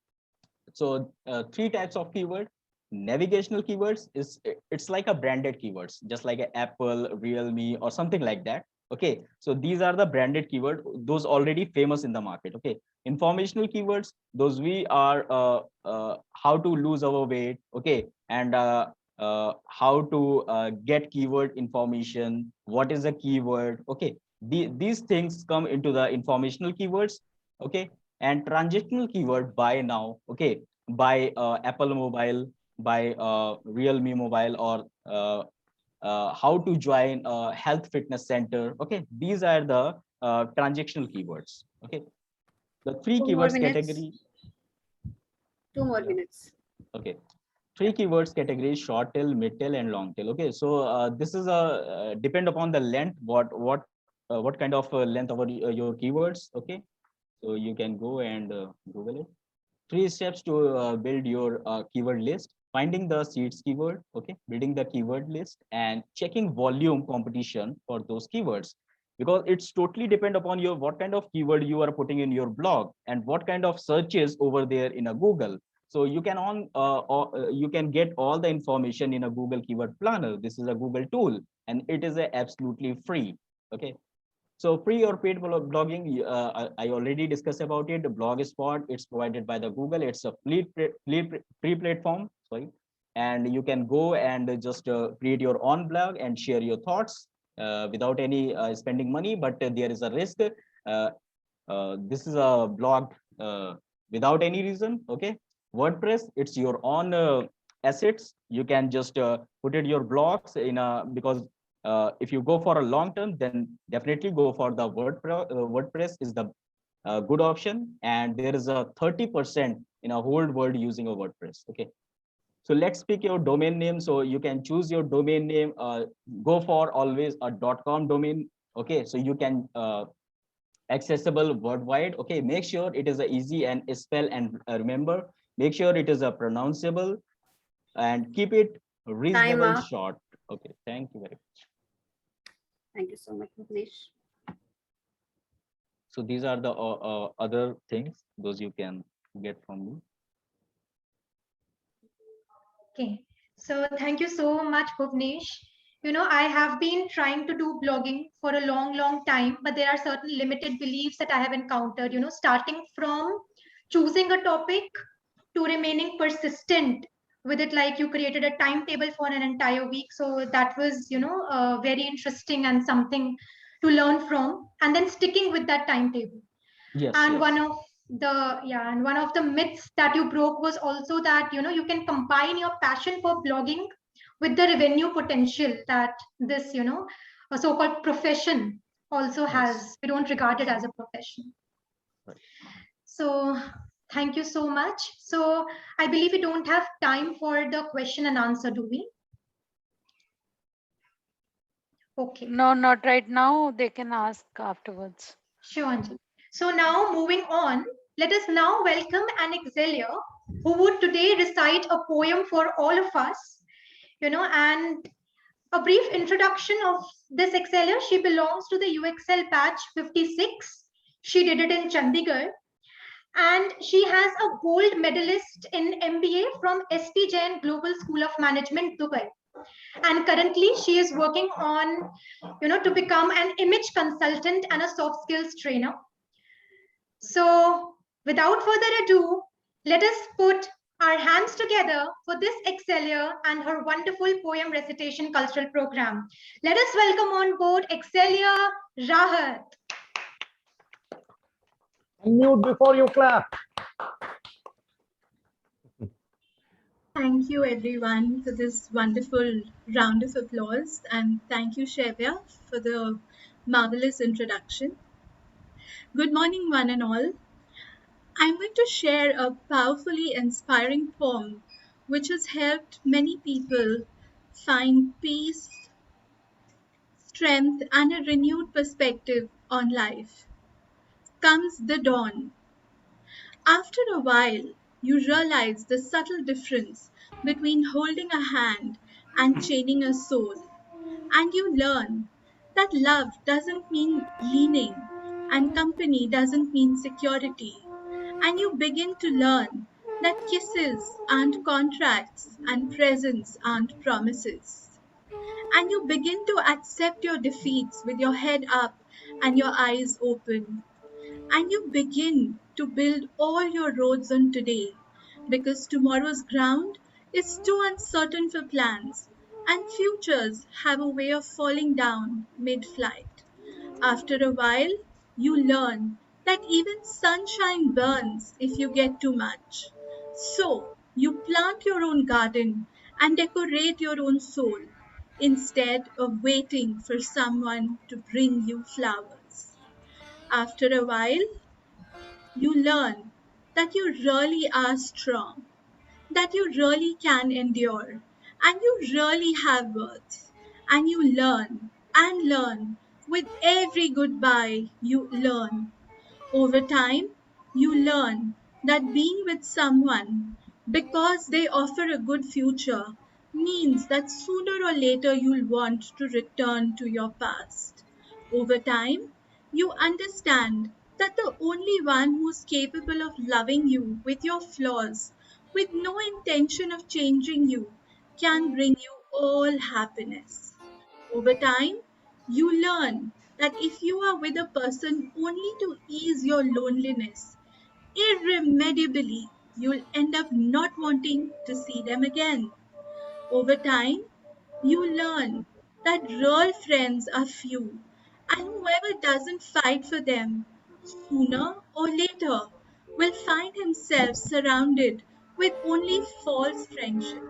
three types of keyword. Navigational keywords is it's like a branded keywords, just like a Apple, Realme, or something like that. Okay, so these are the branded keyword, those already famous in the market. Okay, informational keywords, those we are how to lose our weight. Okay, and how to get keyword information, what is a keyword. Okay, these things come into the informational keywords. Okay, and transactional keyword, buy now. Okay, buy Apple mobile, buy Realme mobile, or how to join a health fitness center. Okay, these are the transactional keywords. Okay, the three 2 more keywords minutes. category. 2 more minutes. Okay, three keywords categories: short tail, mid tail, and long tail. Okay, so this is a depend upon the length, what kind of length of your keywords. Okay, so you can go and Google it. 3 steps to build your keyword list: finding the seeds keyword. Okay, building the keyword list, and checking volume competition for those keywords, because it's totally depend upon your what kind of keyword you are putting in your blog and what kind of searches over there in a Google. So you can you can get all the information in a Google keyword planner. This is a Google tool and it is absolutely free. Okay, so free or paid blogging, I already discussed about it. The Blogspot, it's provided by the Google. It's a free platform, sorry. And you can go and just create your own blog and share your thoughts without any spending money, but there is a risk. This is a blog without any reason, okay? WordPress, it's your own assets. You can just put it your blogs in a, because if you go for a long term, then definitely go for the WordPress is the good option, and there is a 30% in a whole world using a WordPress. Okay, so let's pick your domain name. So you can choose your domain name. Go for always a .com domain. Okay, so you can accessible worldwide. Okay, make sure it is a easy and spell and remember. Make sure it is a pronounceable and keep it reasonable short. Okay, thank you very much. Thank you so much, Bhuvnesh. So these are the other things, those you can get from me. Okay, so thank you so much, Bhuvnesh. You know, I have been trying to do blogging for a long, long time, but there are certain limited beliefs that I have encountered, you know, starting from choosing a topic to remaining persistent with it, like you created a timetable for an entire week. So that was, you know, very interesting and something to learn from, and then sticking with that timetable. Yes, And yes. one of the myths that you broke was also that, you know, you can combine your passion for blogging with the revenue potential that this, you know, a so-called profession also has, we don't regard it as a profession. So thank you so much. So I believe we don't have time for the question and answer, do we? Okay. No, not right now. They can ask afterwards. Sure, Anjali. So now moving on, let us now welcome an exceller who would today recite a poem for all of us, and a brief introduction of this exceller. She belongs to the UXL batch 56. She did it in Chandigarh. And she has a gold medalist in MBA from ST Jain Global School of Management, Dubai. And currently she is working on, to become an image consultant and a soft skills trainer. So without further ado, let us put our hands together for this exceller and her wonderful poem recitation cultural program. Let us welcome on board exceller Rahat. Unmute before you clap. Thank you everyone for this wonderful round of applause, and thank you Shevya for the marvelous introduction. Good morning one and all. I'm going to share a powerfully inspiring poem which has helped many people find peace, strength, and a renewed perspective on life. Comes the dawn. After a while, you realize the subtle difference between holding a hand and chaining a soul. And you learn that love doesn't mean leaning, and company doesn't mean security. And you begin to learn that kisses aren't contracts and presents aren't promises. And you begin to accept your defeats with your head up and your eyes open. And you begin to build all your roads on today, because tomorrow's ground is too uncertain for plans, and futures have a way of falling down mid-flight. After a while, you learn that even sunshine burns if you get too much. So, you plant your own garden and decorate your own soul instead of waiting for someone to bring you flowers. After a while, you learn that you really are strong, that you really can endure, and you really have worth. And you learn and learn. With every goodbye, you learn. Over time, you learn that being with someone because they offer a good future means that sooner or later you'll want to return to your past. Over time, you understand that the only one who's capable of loving you with your flaws, with no intention of changing you, can bring you all happiness. Over time, you learn that if you are with a person only to ease your loneliness, irremediably you'll end up not wanting to see them again. Over time, you learn that real friends are few, and whoever doesn't fight for them, sooner or later, will find himself surrounded with only false friendship.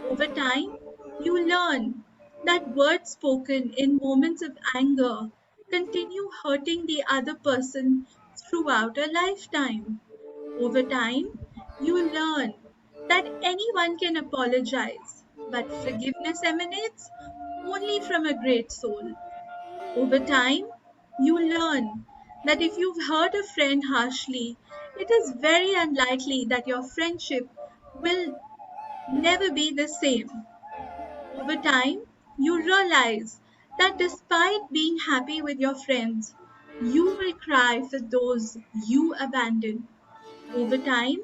Over time, you learn that words spoken in moments of anger continue hurting the other person throughout a lifetime. Over time, you learn that anyone can apologize, but forgiveness emanates only from a great soul. Over time, you learn that if you've hurt a friend harshly, it is very unlikely that your friendship will never be the same. Over time, you realize that despite being happy with your friends, you will cry for those you abandon. Over time,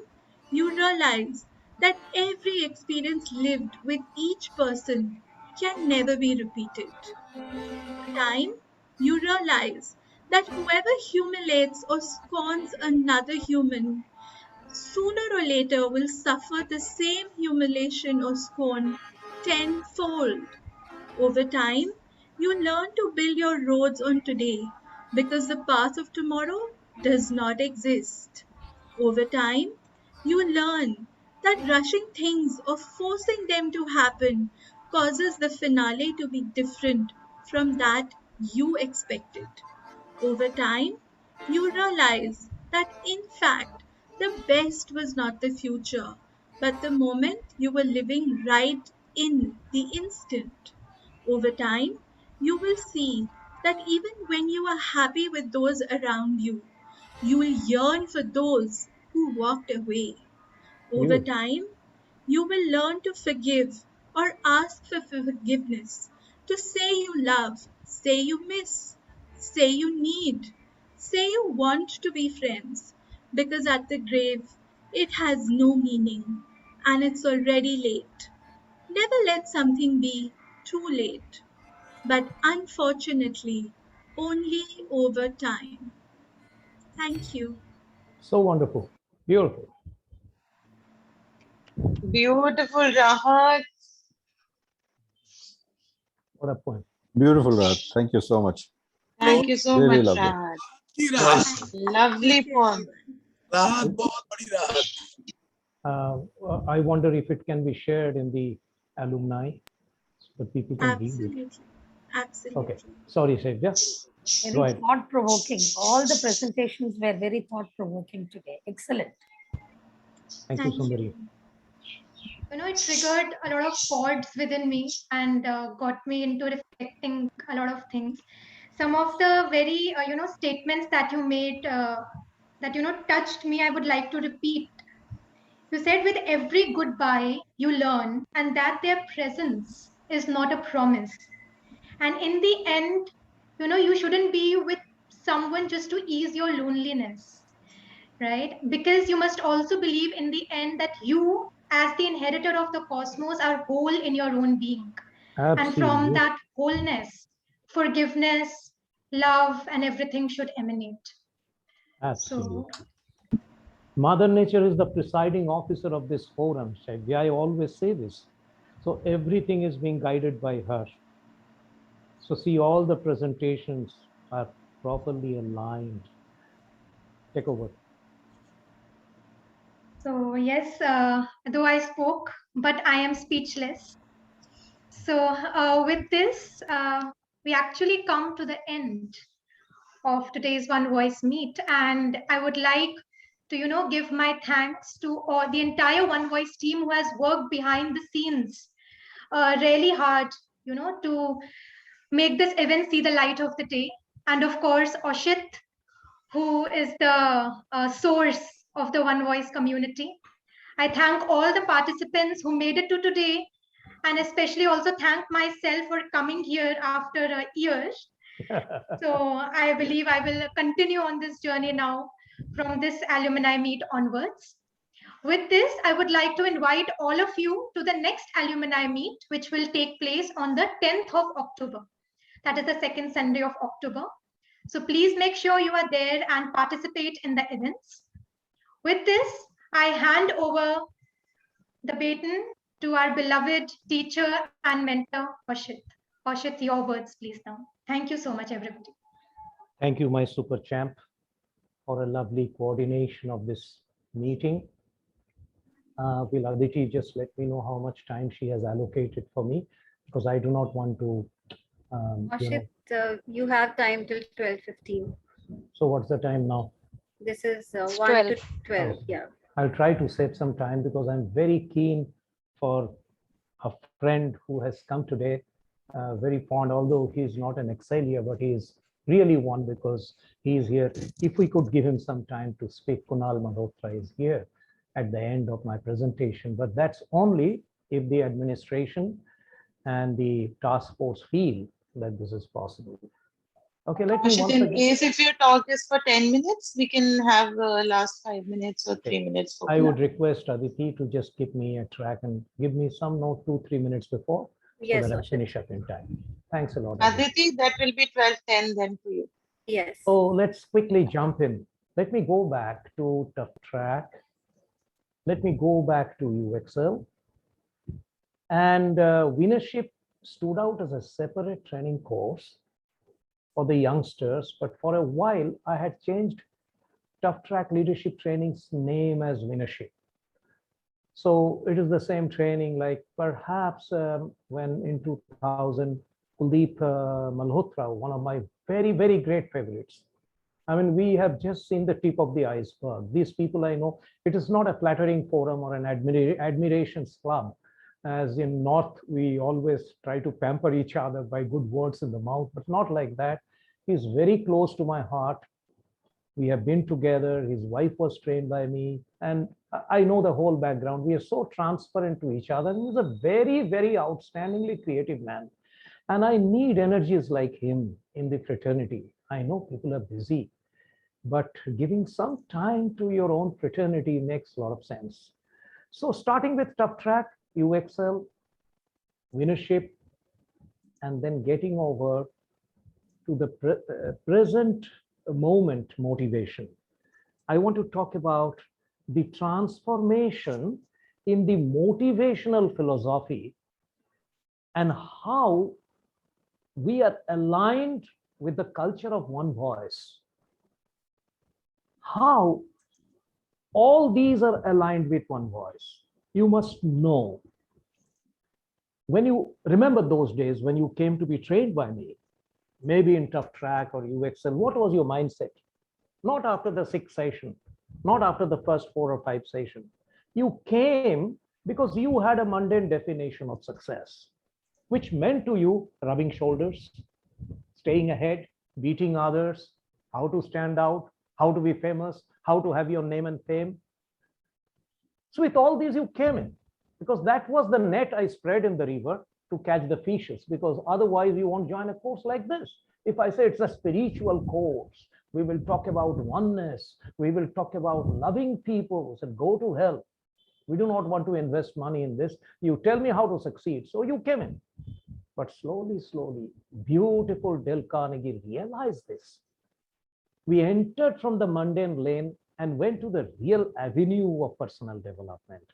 you realize that every experience lived with each person can never be repeated. Over time, you realize that whoever humiliates or scorns another human sooner or later will suffer the same humiliation or scorn tenfold. Over time, you learn to build your roads on today because the path of tomorrow does not exist. Over time, you learn that rushing things or forcing them to happen causes the finale to be different from that you expected. Over time, you realize that in fact, the best was not the future, but the moment you were living right in the instant. Over time, you will see that even when you are happy with those around you, you will yearn for those who walked away. Over Beautiful. time, you will learn to forgive or ask for forgiveness, to say you love, say you miss, say you need, say you want to be friends, because at the grave, it has no meaning and it's already late. Never let something be too late, but unfortunately, only over time. Thank you. So wonderful. Beautiful. Beautiful, Rahat. What a point. Beautiful, Rahat. Thank you so much. Thank you so Really much, lovely. Rahat. Nice. Lovely Thank you, poem. everyone. I wonder if it can be shared in the alumni so people can read it. Absolutely. Absolutely. Okay. Sorry, Sevya. Go Very ahead. thought-provoking. All the presentations were very thought-provoking today. Excellent. Thank you, Thank Sundari. you. You know, it triggered a lot of chords within me and got me into reflecting a lot of things. Some of the very, statements that you made that, touched me, I would like to repeat. You said with every goodbye, you learn, and that their presence is not a promise. And in the end, you shouldn't be with someone just to ease your loneliness, right? Because you must also believe in the end that you, as the inheritor of the cosmos, are whole in your own being. And from Absolutely. that wholeness, forgiveness, love, and everything should emanate. Absolutely. So, Mother Nature is the presiding officer of this forum, Sevya. I always say this. So everything is being guided by her. So see, all the presentations are properly aligned. Take over. so yes, though I spoke, but I am speechless. So with this, we actually come to the end of today's One Voice Meet, and I would like to, give my thanks to all the entire One Voice team who has worked behind the scenes really hard, to make this event see the light of the day. And of course, Oshit, who is the source of the One Voice community. I thank all the participants who made it to today, and especially also thank myself for coming here after a year. So I believe I will continue on this journey now from this alumni meet onwards. With this, I would like to invite all of you to the next alumni meet, which will take place on the 10th of October. That is the second Sunday of October. So please make sure you are there and participate in the events. With this, I hand over the baton to our beloved teacher and mentor, Oshit. Oshit, your words, please now. Thank you so much, everybody. Thank you, my super champ, for a lovely coordination of this meeting. Will Aditi just let me know how much time she has allocated for me, because I do not want to. Ashit, you have time till 12:15. So what's the time now? This is It's 1 to 12. 12. Oh. Yeah. I'll try to save some time because I'm very keen for a friend who has come today, very fond, although he's not an exilier, but he's really one because he's here. If we could give him some time to speak, Kunal Malhotra is here at the end of my presentation, but that's only if the administration and the task force feel that this is possible. Okay, let me Ashit, once in again. case if your talk is for 10 minutes, we can have last 5 minutes or 3 minutes. For I would request Aditi to just keep me a track and give me some note 2-3 minutes before Yes, so that I Ashit. finish up in time. Thanks a lot. Aditi, that will be 12:10 then for you. Yes. So let's quickly jump in. Let me go back to Tough Track. Let me go back to UXL. And Winnership stood out as a separate training course for the youngsters, but for a while I had changed Tough Track Leadership Training's name as Winnership. So it is the same training, like perhaps when in 2000, Kuldeep Malhotra, one of my very, very great favorites. I mean, we have just seen the tip of the iceberg. These people I know, it is not a flattering forum or an admirations club. As in North, we always try to pamper each other by good words in the mouth, but not like that. He's very close to my heart. We have been together. His wife was trained by me, and I know the whole background. We are so transparent to each other. He's a very, very outstandingly creative man. And I need energies like him in the fraternity. I know people are busy, but giving some time to your own fraternity makes a lot of sense. So starting with tough track, UXL, winnership, and then getting over to the present moment motivation. I want to talk about the transformation in the motivational philosophy and how we are aligned with the culture of one voice. How all these are aligned with one voice. You must know. When you remember those days when you came to be trained by me, maybe in tough track or UXL, what was your mindset? Not after the sixth session, not after the first 4 or 5 sessions. You came because you had a mundane definition of success, which meant to you rubbing shoulders, staying ahead, beating others, how to stand out, how to be famous, how to have your name and fame. So with all these you came in, because that was the net I spread in the river to catch the fishes, because otherwise you won't join a course like this. If I say it's a spiritual course, we will talk about oneness, we will talk about loving people, so go to hell. We do not want to invest money in this. You tell me how to succeed. So you came in. But slowly, slowly, beautiful Dale Carnegie realized this. We entered from the mundane lane and went to the real avenue of personal development.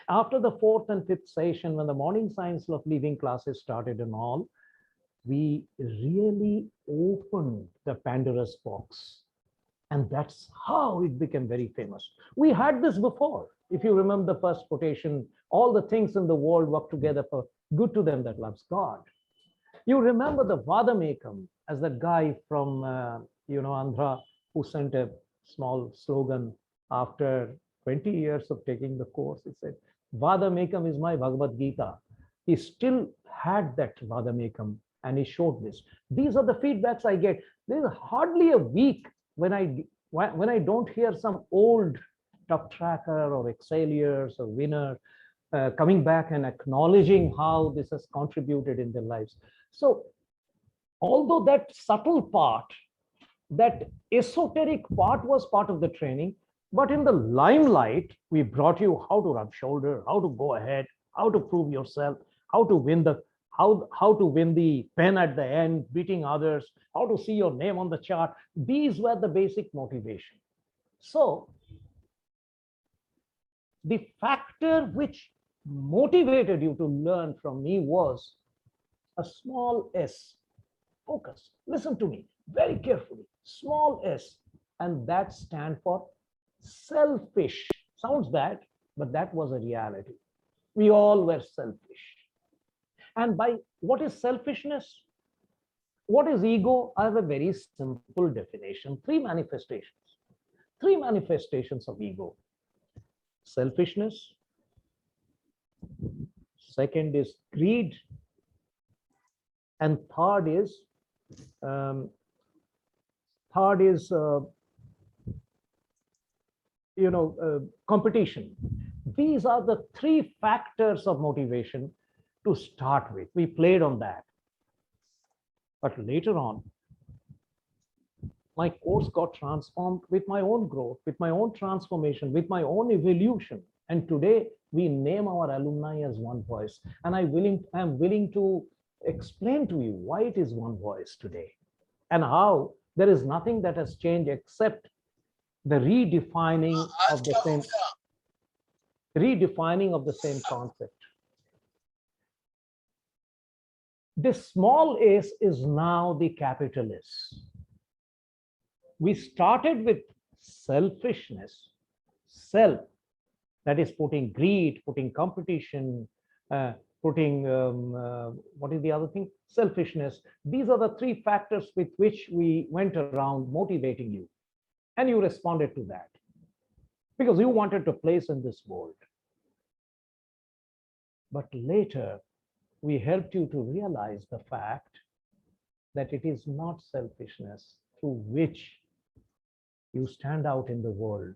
After the 4th and 5th session, when the morning science of living classes started and all, we really opened the Pandora's box. And that's how it became very famous. We had this before. If you remember the first quotation, all the things in the world work together for good to them that loves God. You remember the Vadamekam as the guy from Andhra who sent a small slogan after 20 years of taking the course. He said, Vadamekam is my Bhagavad Gita. He still had that Vadamekam and he showed this. These are the feedbacks I get. There is hardly a week when I don't hear some old tough tracker or excellers or winner coming back and acknowledging how this has contributed in their lives. So although that subtle part, that esoteric part was part of the training, but in the limelight, we brought you how to rub shoulder, how to go ahead, how to prove yourself, how to win the pen at the end, beating others, how to see your name on the chart. These were the basic motivation. So the factor which motivated you to learn from me was a small s. Focus. Listen to me very carefully. Small s, and that stands for selfish. Sounds bad, but that was a reality. We all were selfish. And by what is selfishness? What is ego? I have a very simple definition. 3 manifestations. 3 manifestations of ego. Selfishness. Second is greed. And third is competition. These are the 3 factors of motivation to start with. We played on that. But later on, my course got transformed with my own growth, with my own transformation, with my own evolution. And today we name our alumni as One Voice. And I'm willing to explain to you why it is One Voice today and how there is nothing that has changed except the redefining of the same concept. This small s is now the capital S. We started with selfishness, self, that is putting greed, putting competition, putting, what is the other thing? Selfishness. These are the three factors with which we went around motivating you. And you responded to that because you wanted a place in this world. But later, we helped you to realize the fact that it is not selfishness through which you stand out in the world,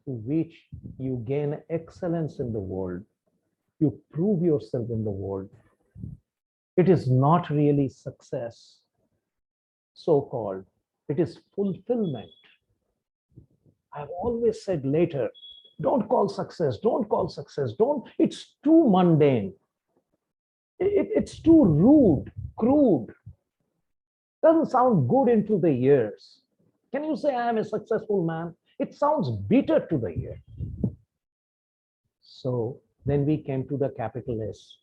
through which you gain excellence in the world, you prove yourself in the world. It is not really success, so-called. It is fulfillment. I've always said later, don't call success, don't call success, don't, it's too mundane. It's too rude, crude. Doesn't sound good into the ears. Can you say I am a successful man? It sounds bitter to the ear. So then we came to the capital S,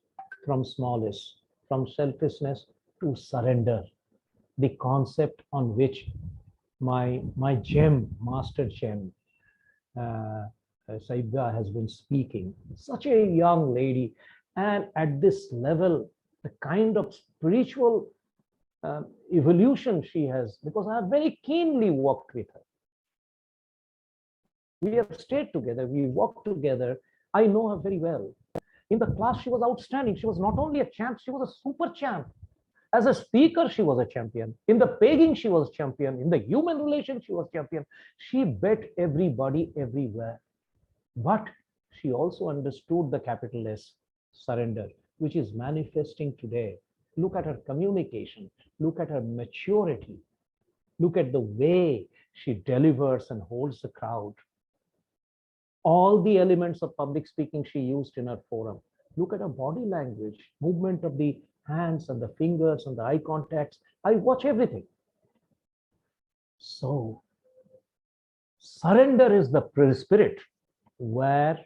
from small s, from selfishness to surrender, the concept on which my gem, master gem, Saibga has been speaking. Such a young lady, and at this level, the kind of spiritual evolution she has, because I have very keenly worked with her. We have stayed together, we worked together. I know her very well. In the class, she was outstanding. She was not only a champ, she was a super champ. As a speaker, she was a champion. In the pegging, she was champion. In the human relations, she was champion. She bet everybody everywhere. But she also understood the capital S, surrender, which is manifesting today. Look at her communication. Look at her maturity. Look at the way she delivers and holds the crowd. All the elements of public speaking she used in her forum. Look at her body language, movement of the hands and the fingers and the eye contacts. I watch everything. So surrender is the spirit where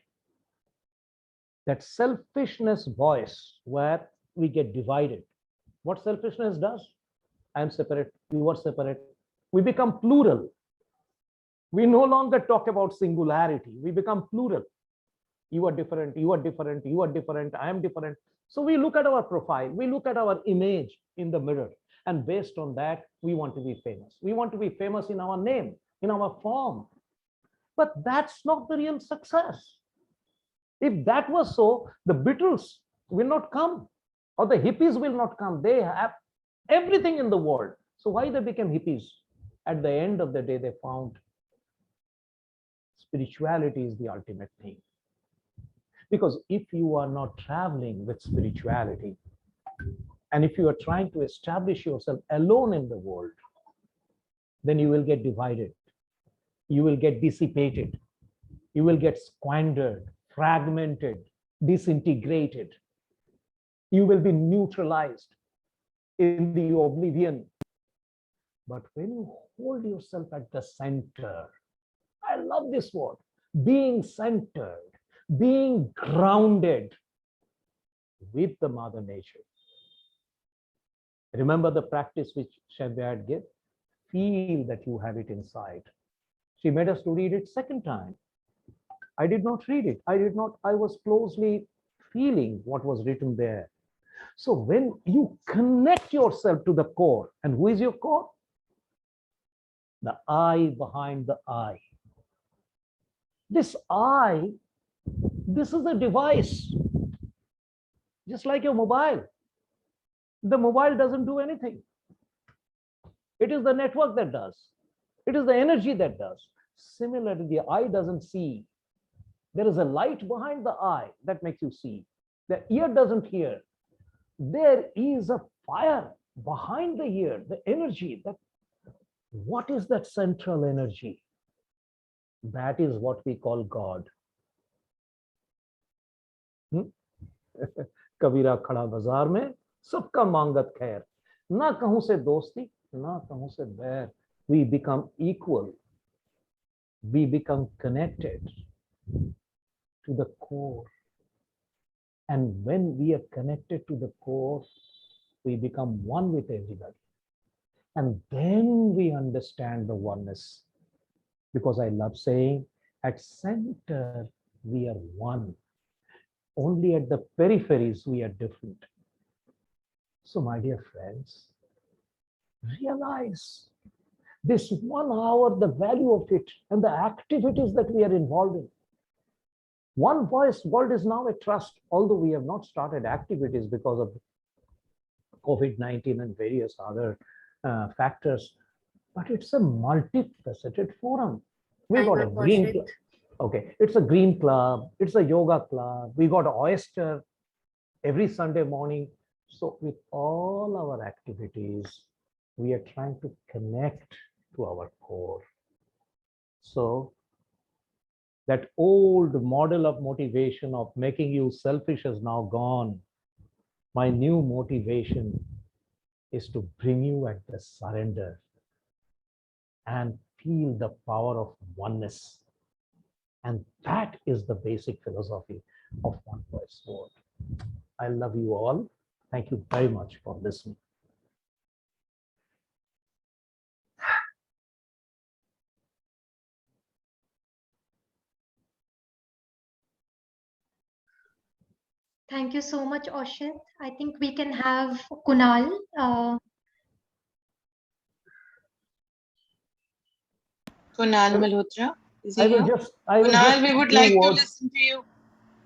that selfishness voice, where we get divided. What selfishness does? I am separate, you are separate. We become plural. We no longer talk about singularity. We become plural. You are different, you are different, you are different, I am different. So we look at our profile, we look at our image in the mirror, and based on that, we want to be famous. We want to be famous in our name, in our form. But that's not the real success. If that was so, the Beatles will not come, or the hippies will not come. They have everything in the world. So why they became hippies? At the end of the day, they found spirituality is the ultimate thing. Because if you are not traveling with spirituality, and if you are trying to establish yourself alone in the world, then you will get divided. You will get dissipated. You will get squandered, fragmented, disintegrated. You will be neutralized in the oblivion. But when you hold yourself at the center, I love this word, being centered, being grounded with the Mother Nature. Remember the practice which Shabbat gave? Feel that you have it inside. She made us to read it second time. I did not read it. I was closely feeling what was written there. So when you connect yourself to the core, and who is your core? The I behind the I. This I, this is a device, just like your mobile. The mobile doesn't do anything. It is the network that does. It is the energy that does. Similarly, the eye doesn't see. There is a light behind the eye that makes you see. The ear doesn't hear. There is a fire behind the ear, the energy. What is that central energy? That is what we call God. कबीरा खड़ा बाजार में सबका मांगत खैर, ना कहूं से दोस्ती, ना कहूं से बैर. We become equal. We become connected to the core. And when we are connected to the core, we become one with everybody. And then we understand the oneness. Because I love saying, at center, we are one. Only at the peripheries we are different. So my dear friends, realize this 1 hour, the value of it and the activities that we are involved in. One Voice World is now a trust, although we have not started activities because of COVID-19 and various other factors, but it's a multifaceted forum. We Time got a up, green Ashit. club. Okay, it's a green club, it's a yoga club, we got oyster every Sunday morning. So with all our activities, we are trying to connect to our core. So that old model of motivation of making you selfish is now gone. My new motivation is to bring you at the surrender and feel the power of oneness. And that is the basic philosophy of One Voice World. I love you all. Thank you very much for listening. Thank you so much, Oshit. I think we can have Kunal. Kunal Malhotra, is I he will here? just Kunal, we say a would few like to words. listen to you.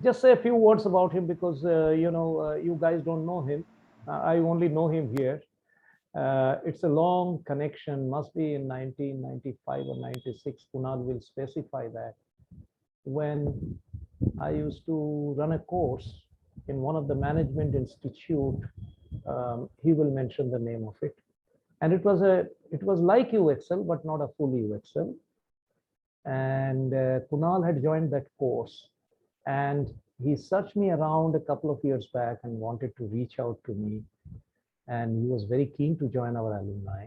Just say a few words about him because you guys don't know him. I only know him here. It's a long connection, must be in 1995 or 96. Kunal will specify that. When I used to run a course in one of the management institute, he will mention the name of it. And it was like UXL, but not a full UXL. And Kunal had joined that course. And he searched me around a couple of years back and wanted to reach out to me. And he was very keen to join our alumni.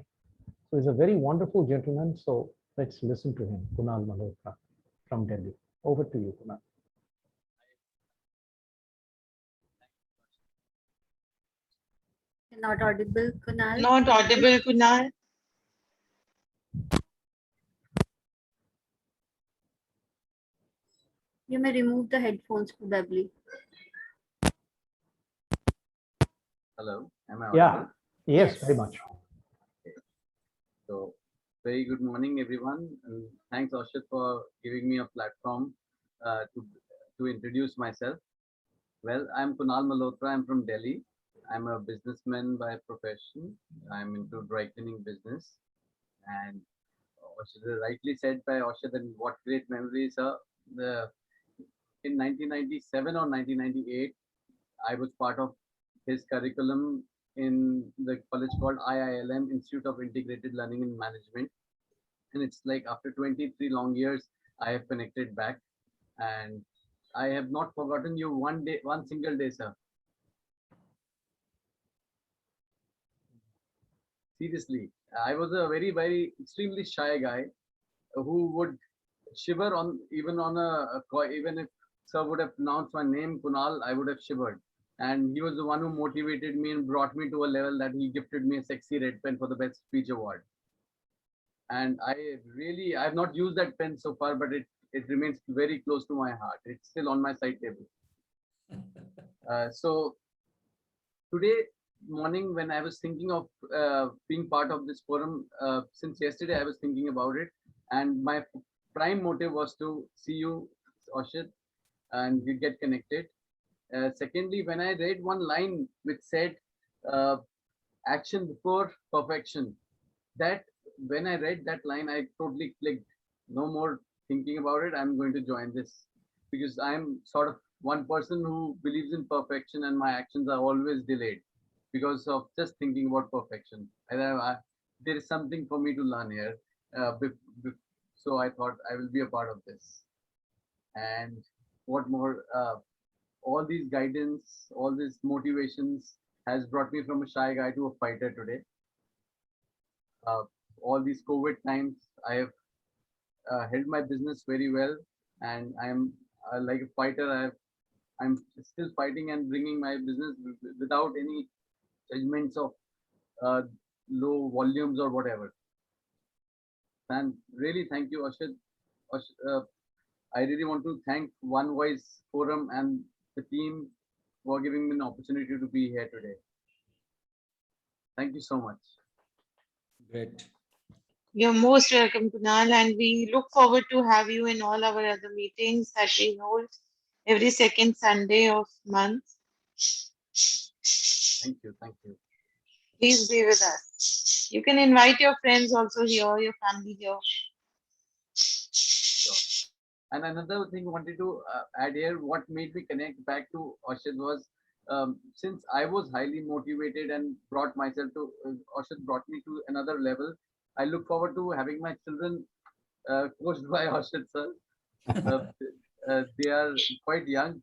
So he's a very wonderful gentleman. So let's listen to him, Kunal Malhotra from Delhi. Over to you, Kunal. Not audible, Kunal. Not audible, Kunal. You may remove the headphones probably. Hello, am I Yeah, audible? yes, very much. Okay. So, very good morning, everyone, and thanks, Ashit, for giving me a platform to introduce myself. Well, I'm Kunal Malhotra. I'm from Delhi. I'm a businessman by profession. I'm into dry cleaning business, and Ashit rightly said by Ashit, and what great memories are the in 1997 or 1998. I was part of his curriculum in the college called IILM, Institute of Integrated Learning and Management. And it's like after 23 long years, I have connected back, and I have not forgotten you one day, one single day, sir. Seriously, I was a very, very extremely shy guy who would shiver on even on even if sir would have pronounced my name Kunal, I would have shivered. And he was the one who motivated me and brought me to a level that he gifted me a sexy red pen for the best speech award. And I have not used that pen so far, but it remains very close to my heart. It's still on my side table. So today morning when I was thinking of being part of this forum, since yesterday I was thinking about it, and my prime motive was to see you, Ashit, and we get connected. Secondly, when I read one line which said, uh, action before perfection, that when I read that line, I totally clicked. No more thinking about it. I'm going to join this because I'm sort of one person who believes in perfection, and my actions are always delayed because of just thinking about perfection. And there is something for me to learn here. So I thought I will be a part of this. And what more? All these guidance, all these motivations has brought me from a shy guy to a fighter today. Uh, all these COVID times, I have held my business very well, and I'm like a fighter. I'm still fighting and bringing my business without any judgments of uh, low volumes or whatever. And really, thank you, Ashit. I really want to thank One Voice Forum and the team for giving me an opportunity to be here today. Thank you so much. Great. You're most welcome, Kunal, and we look forward to have you in all our other meetings that we hold every second Sunday of month. Thank you. Thank you. Please be with us. You can invite your friends also here, your family here. Sure. And another thing I wanted to add here, what made me connect back to Ashit was since I was highly motivated and brought myself to, Ashit brought me to another level. I look forward to having my children coached by Ashit sir. They are quite young,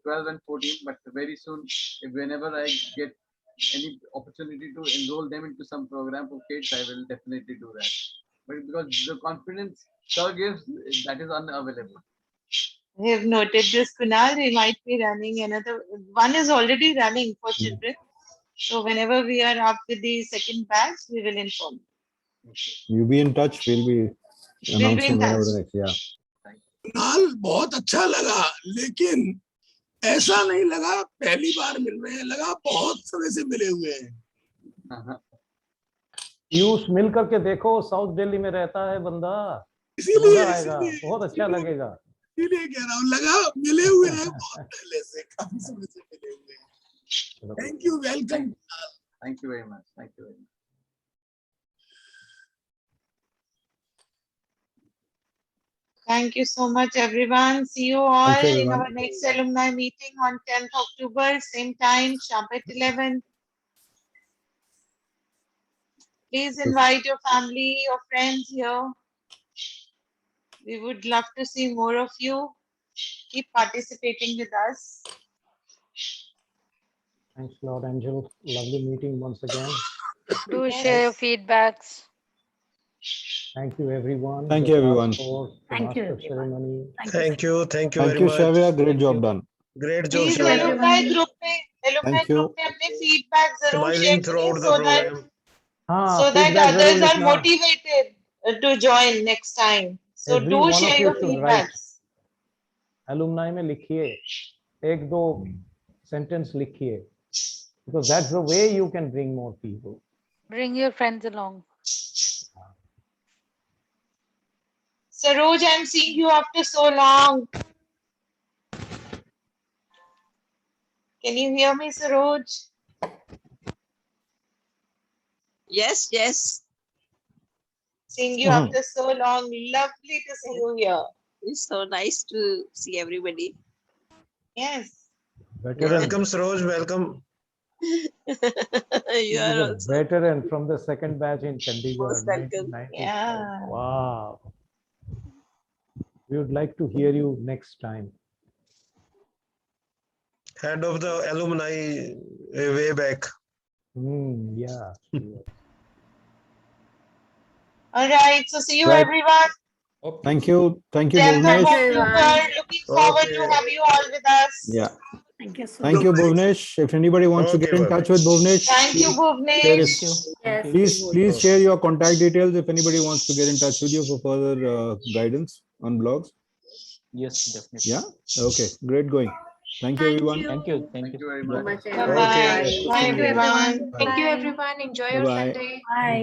12 and 14, but very soon, whenever I get any opportunity to enroll them into some program for kids, I will definitely do that. But because the confidence sir gives, that is unavailable. I have noted this, Kunal. We might be running another one is already running for children. So whenever we are up with the second batch, we will inform. You be in touch. We'll be announcing whenever the next. Yeah. Kunal बहुत अच्छा लगा, लेकिन ऐसा नहीं लगा पहली बार मिल रहे हैं, लगा बहुत समय से मिले हुए हैं। पीयूष मिल करके देखो, साउथ दिल्ली में रहता है बंदा, इसीलिए मजा आएगा, बहुत अच्छा लगेगा। इसीलिए कह रहा हूँ, लगा मिले हुए हैं बहुत पहले से, काफी समय से मिले हुए हैं। Thank you, welcome. Thank you very much. Thank you very much. Thank you so much, everyone. See you all Thank you, in everyone. our next alumni meeting on 10th October, same time, sharp at 11. Please invite your family, your friends here. We would love to see more of you. Keep participating with us. Thanks a lot, Angel. Lovely meeting once again. Do share your feedbacks. Thank you, everyone. Thank you, everyone. Thank you, Master everyone. ceremony. Thank you Thank very you, much. Shavya. Great job done. Great job, Please Shavya. alumni group Thank you. में अपने feedback जरूर share Smiling करें throughout the so that program. feedback others जरूर are लिखना। motivated to join next time. So Every do one of share you your should write. feedbacks. Alumni में लिखिए, एक दो sentence लिखिए, because that's the way you can bring more people. Bring your friends along. Saroj, I'm seeing you after so long. Can you hear me, Saroj? Yes, yes. Seeing you after so long. Lovely to see you here. It's so nice to see everybody. Yes. Welcome, Saroj. Welcome. You are He's a also veteran from the second batch in Chandigarh. most welcome. 1995. Yeah. Wow. We would like to hear you next time. Head of the alumni way back. Yeah. All right. So see you, Right. everyone. Thank you. Thank you, 10th of Bhuvnesh. October. Looking forward to have you all with us. Yeah. Thank you so Thank you, Bhuvnesh. If anybody wants to get in touch with Bhuvnesh, Thank you, share Bhuvnesh. his- Yes. please share your contact details if anybody wants to get in touch with you for further guidance on blogs. Yes, definitely. Yeah. Okay. Great going. Thank you, everyone. Thank you. Thank you very much. Bye-bye. Bye, everyone. Thank you, everyone. Enjoy your Bye-bye. Sunday. Bye.